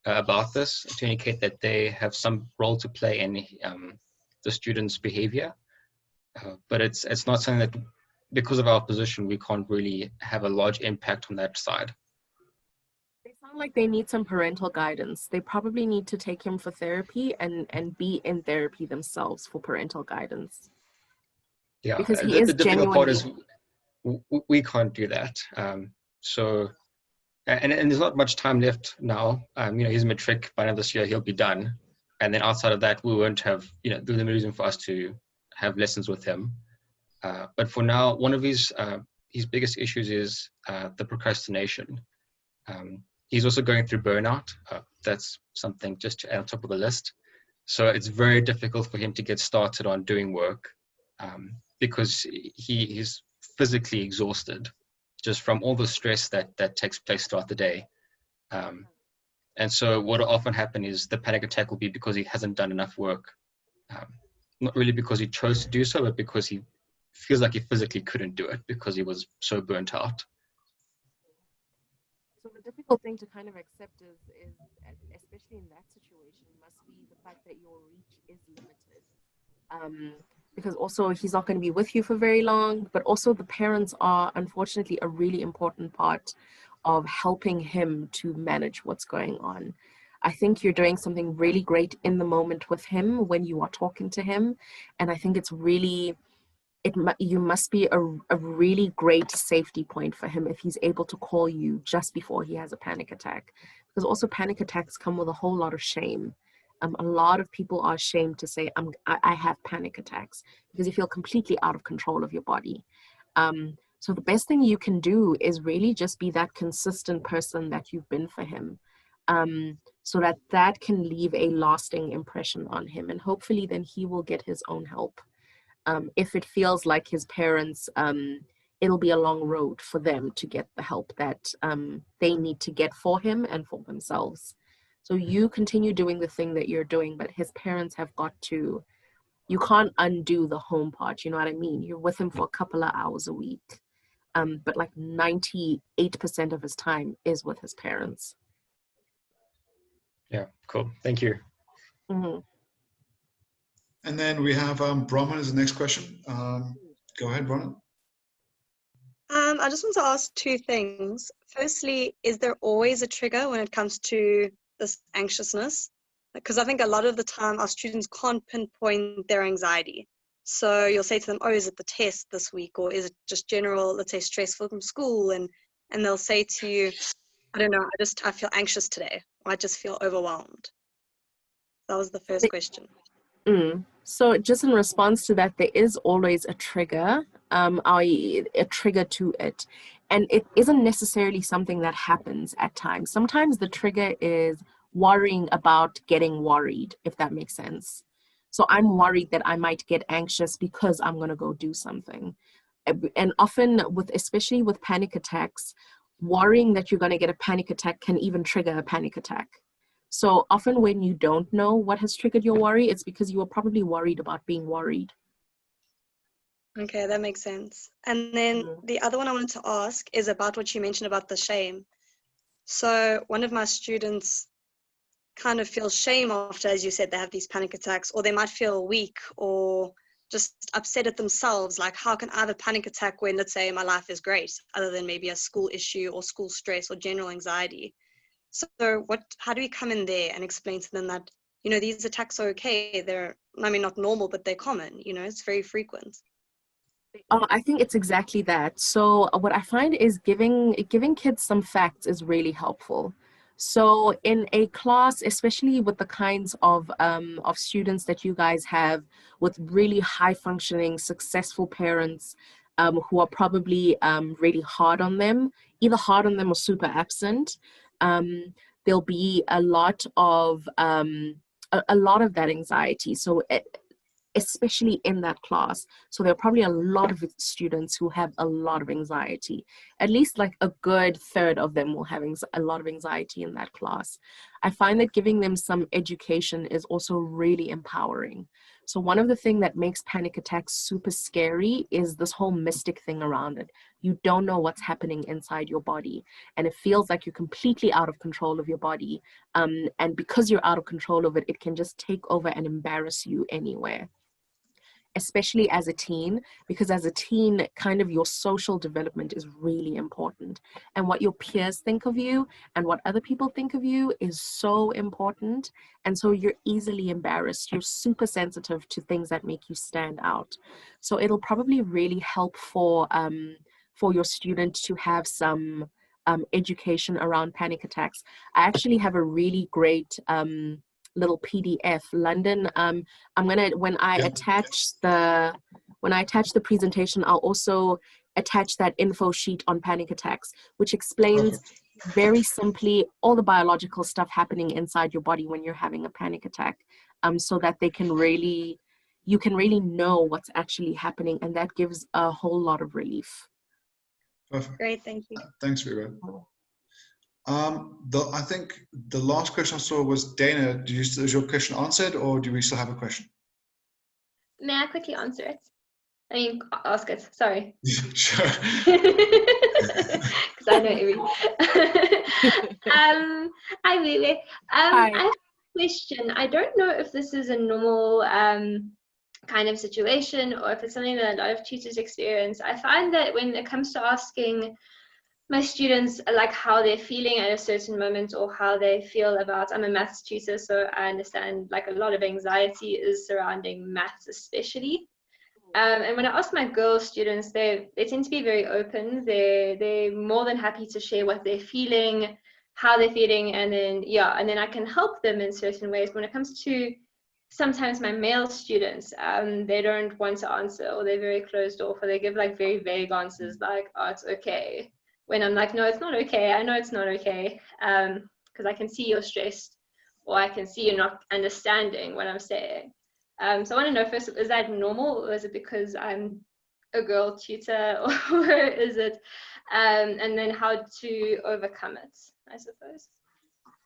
about this, to indicate that they have some role to play in the student's behavior. But it's not something that, because of our position, we can't really have a large impact on that side. They sound like they need some parental guidance. They probably need to take him for therapy and be in therapy themselves for parental guidance. Yeah, because he is the difficult part is genuinely. we can't do that. So, and there's not much time left now. You know, he's matric. By the end of this year, he'll be done. And then outside of that, we won't have, you know, there's no reason for us to have lessons with him. But for now, one of his biggest issues is the procrastination. He's also going through burnout. That's something just to add on top of the list. So it's very difficult for him to get started on doing work because he is physically exhausted just from all the stress that takes place throughout the day. And so what will often happen is the panic attack will be because he hasn't done enough work. Not really because he chose to do so, but because he feels like he physically couldn't do it because he was so burnt out. So the difficult thing to kind of accept is especially in that situation, must be the fact that your reach is limited. Because also he's not going to be with you for very long, but also the parents are unfortunately a really important part of helping him to manage what's going on. I think you're doing something really great in the moment with him when you are talking to him. And I think it's really, you must be a really great safety point for him if he's able to call you just before he has a panic attack. Because also panic attacks come with a whole lot of shame. A lot of people are ashamed to say, I have panic attacks, because you feel completely out of control of your body. So the best thing you can do is really just be that consistent person that you've been for him, so that can leave a lasting impression on him. And hopefully then he will get his own help. If it feels like his parents, it'll be a long road for them to get the help that they need to get for him and for themselves. So you continue doing the thing that you're doing, but his parents have got to, you can't undo the home part, you know what I mean? You're with him for a couple of hours a week. But like 98% of his time is with his parents. Yeah, cool. Thank you. Mm-hmm. And then we have Brahman as the next question. Go ahead, Brahman. I just want to ask two things. Firstly, is there always a trigger when it comes to this anxiousness? Because I think a lot of the time our students can't pinpoint their anxiety. So you'll say to them, oh, is it the test this week? Or is it just general, let's say, stressful from school? And they'll say to you, I don't know, I feel anxious today. Or I just feel overwhelmed. That was the first question. So just in response to that, there is always a trigger, a trigger to it. And it isn't necessarily something that happens at times. Sometimes the trigger is worrying about getting worried, if that makes sense. So I'm worried that I might get anxious because I'm going to go do something. And often, especially with panic attacks, worrying that you're going to get a panic attack can even trigger a panic attack. So often when you don't know what has triggered your worry, it's because you were probably worried about being worried. Okay, that makes sense. And then the other one I wanted to ask is about what you mentioned about the shame. So one of my students kind of feels shame after, as you said, they have these panic attacks, or they might feel weak or just upset at themselves, like, how can I have a panic attack when, let's say, my life is great, other than maybe a school issue or school stress or general anxiety? So how do we come in there and explain to them that, you know, these attacks are okay? They're, I mean, not normal, but they're common, you know, it's very frequent. I think it's exactly that. So what I find is giving kids some facts is really helpful. So in a class, especially with the kinds of students that you guys have, with really high functioning, successful parents, who are probably really hard on them, either hard on them or super absent, there'll be a lot of that anxiety. So especially in that class. So there are probably a lot of students who have a lot of anxiety. At least like a good third of them will have a lot of anxiety in that class. I find that giving them some education is also really empowering. So one of the things that makes panic attacks super scary is this whole mystic thing around it. You don't know what's happening inside your body, and it feels like you're completely out of control of your body. And because you're out of control of it, it can just take over and embarrass you anywhere, especially as a teen, because as a teen, kind of your social development is really important. And what your peers think of you and what other people think of you is so important. And so you're easily embarrassed. You're super sensitive to things that make you stand out. So it'll probably really help for your student to have some education around panic attacks. I actually have a really great little PDF. London, I'm gonna, when I attach the presentation, I'll also attach that info sheet on panic attacks, which explains very simply all the biological stuff happening inside your body when you're having a panic attack, so that you can really know what's actually happening, and that gives a whole lot of relief. Perfect. Great, thank you. Thanks, Viwe. I think the last question I saw was Dana. Is your question answered, or do we still have a question? May I quickly answer it? I mean, ask it. Sorry. Sure. Because I know everything. Hi, Viwe. Hi. I have a question. I don't know if this is a normal kind of situation, or if it's something that a lot of tutors experience. I find that when it comes to asking my students like how they're feeling at a certain moment, or how they feel about, I'm a maths tutor, so I understand like a lot of anxiety is surrounding maths especially. And when I ask my girl students, they tend to be very open. They're more than happy to share what they're feeling, how they're feeling, and then I can help them in certain ways. When it comes to sometimes my male students, they don't want to answer, or they're very closed off, or they give like very vague answers like, oh, it's okay. When I'm like, no, it's not okay. I know it's not okay, because I can see you're stressed, or I can see you're not understanding what I'm saying. So I want to know first, is that normal, or is it because I'm a girl tutor, or is it, and then how to overcome it, I suppose.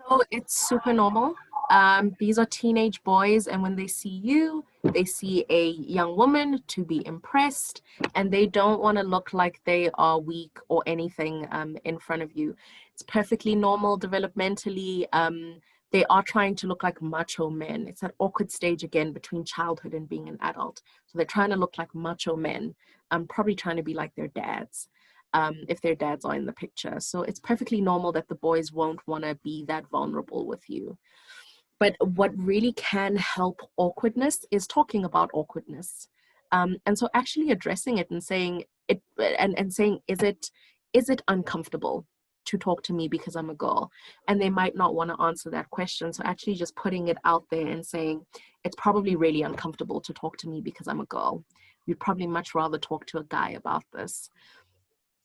So it's super normal. These are teenage boys, and when they see you, they see a young woman to be impressed, and they don't want to look like they are weak or anything in front of you. It's perfectly normal developmentally. They are trying to look like macho men. It's that awkward stage again between childhood and being an adult. So they're trying to look like macho men, probably trying to be like their dads. If their dads are in the picture. So it's perfectly normal that the boys won't want to be that vulnerable with you. But what really can help awkwardness is talking about awkwardness. And so actually addressing it and saying it, and saying, is it uncomfortable to talk to me because I'm a girl? And they might not want to answer that question. So actually just putting it out there and saying, it's probably really uncomfortable to talk to me because I'm a girl. You'd probably much rather talk to a guy about this.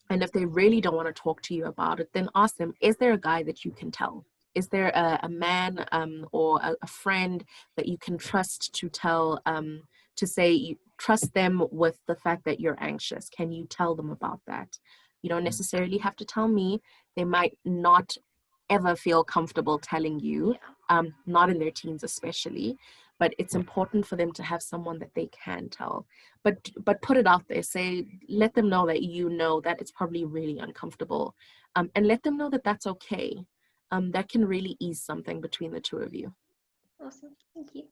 And if they really don't want to talk to you about it, then ask them, is there a guy that you can tell? Is there a man or a friend that you can trust to tell, to say you trust them with the fact that you're anxious? Can you tell them about that? You don't necessarily have to tell me. They might not ever feel comfortable telling you, not in their teens especially. But it's important for them to have someone that they can tell. But put it out there. Say, let them know that you know that it's probably really uncomfortable, and let them know that that's okay. That can really ease something between the two of you. Awesome, thank you.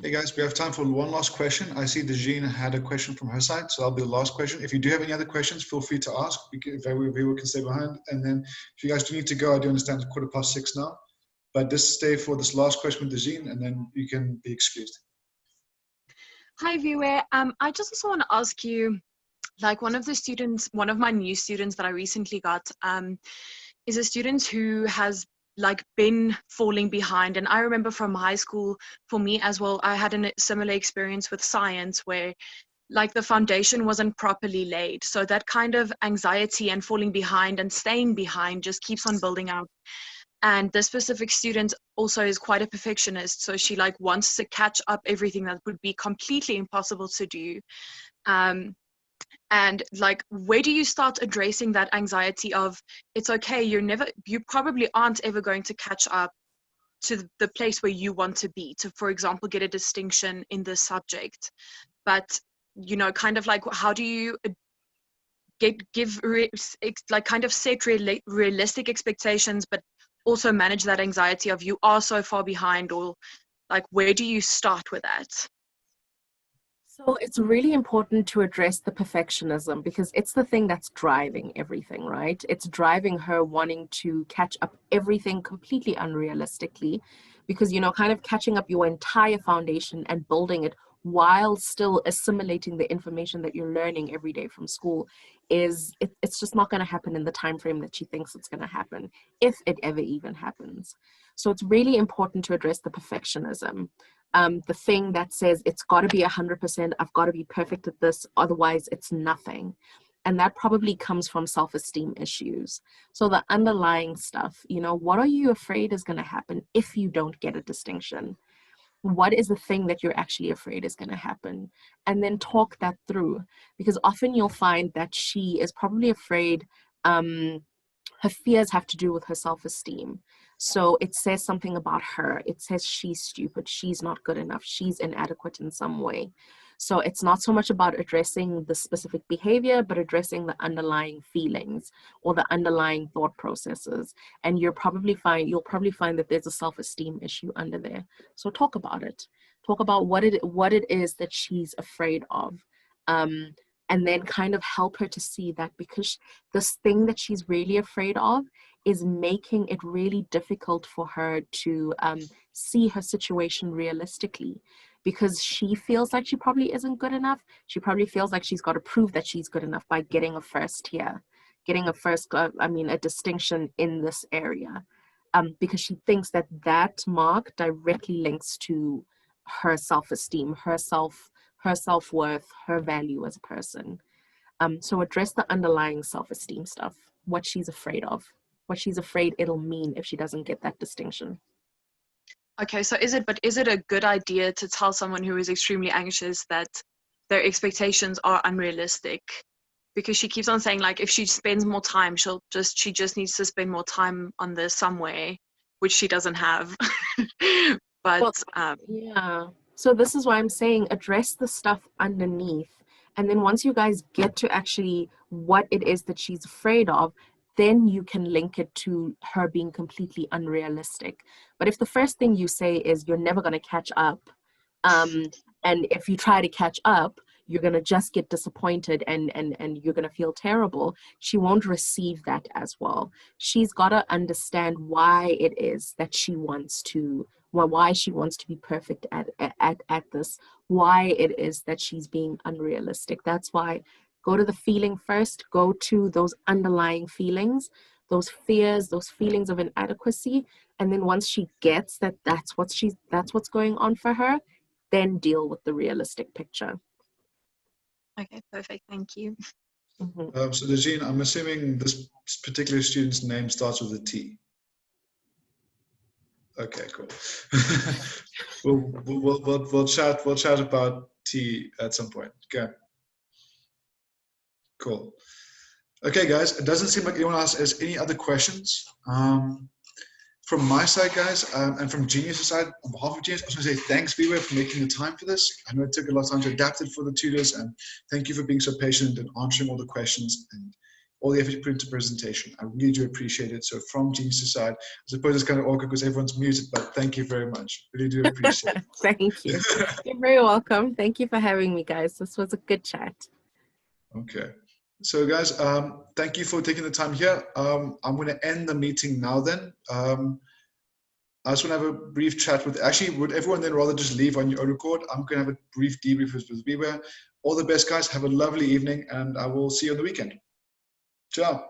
Hey guys, we have time for one last question. I see Dejine had a question from her side, so that'll be the last question. If you do have any other questions, feel free to ask. We can stay behind. And then if you guys do need to go, I do understand it's 6:15 now. But just stay for this last question with Dejine, and then you can be excused. Hi, Viwe. I just also want to ask you, like one of my new students that I recently got is a student who has like been falling behind. And I remember from high school, for me as well, I had a similar experience with science where like the foundation wasn't properly laid. So that kind of anxiety and falling behind and staying behind just keeps on building up. And this specific student also is quite a perfectionist. So she like wants to catch up everything that would be completely impossible to do. And like, where do you start addressing that anxiety of, it's okay, you probably aren't ever going to catch up to the place where you want to be, to, for example, get a distinction in this subject. But, you know, kind of like, how do you kind of set realistic expectations, but also manage that anxiety of you are so far behind, or like, where do you start with that? So it's really important to address the perfectionism, because it's the thing that's driving everything, right? It's driving her wanting to catch up everything completely unrealistically, because, you know, kind of catching up your entire foundation and building it while still assimilating the information that you're learning every day from school it's just not going to happen in the time frame that she thinks it's going to happen, if it ever even happens. So it's really important to address the perfectionism. The thing that says it's got to be 100%, I've got to be perfect at this, otherwise it's nothing. And that probably comes from self-esteem issues. So the underlying stuff, you know, what are you afraid is going to happen if you don't get a distinction? What is the thing that you're actually afraid is going to happen? And then talk that through, because often you'll find that she is probably afraid, her fears have to do with her self-esteem. So it says something about her. It says she's stupid, she's not good enough, she's inadequate in some way. So it's not so much about addressing the specific behavior, but addressing the underlying feelings or the underlying thought processes. And you'll probably find that there's a self-esteem issue under there. So talk about it. Talk about what it is that she's afraid of. And then kind of help her to see that, because this thing that she's really afraid of is making it really difficult for her to see her situation realistically, because she feels like she probably isn't good enough. She probably feels like she's got to prove that she's good enough by getting a first here, getting a distinction in this area, because she thinks that mark directly links to her self-esteem, her self-worth, her value as a person. So address the underlying self-esteem stuff, what she's afraid of, what she's afraid it'll mean if she doesn't get that distinction. Okay, so is it a good idea to tell someone who is extremely anxious that their expectations are unrealistic? Because she keeps on saying, like, if she spends more time, she just needs to spend more time on this somewhere, which she doesn't have. But yeah. So this is why I'm saying address the stuff underneath. And then once you guys get to actually what it is that she's afraid of, then you can link it to her being completely unrealistic. But if the first thing you say is you're never going to catch up, and if you try to catch up, you're going to just get disappointed and you're going to feel terrible, she won't receive that as well. She's got to understand why it is that she wants to be perfect at this, why it is that she's being unrealistic. That's why go to the feeling first, go to those underlying feelings, those fears, those feelings of inadequacy. And then once she gets that that's what's going on for her, then deal with the realistic picture. Okay, perfect. Thank you. Mm-hmm. So Dejine, I'm assuming this particular student's name starts with a T. Okay, cool. we'll chat about T at some point. Okay. Cool. Okay, guys, it doesn't seem like anyone else has any other questions. From my side, guys, and from Genius' side, on behalf of Genius, I just want to say thanks, Viwe, for making the time for this. I know it took a lot of time to adapt it for the tutors, and thank you for being so patient and answering all the questions. And all the effort you put into presentation. I really do appreciate it. So from Genius side, I suppose it's kind of awkward because everyone's muted, but thank you very much. Really do appreciate it. Thank you. You're very welcome. Thank you for having me, guys. This was a good chat. Okay. So guys, thank you for taking the time here. I'm going to end the meeting now then. I just want to have a brief chat with, actually, would everyone then rather just leave on your own record? I'm going to have a brief debrief with Viwe. All the best, guys. Have a lovely evening, and I will see you on the weekend. Ciao.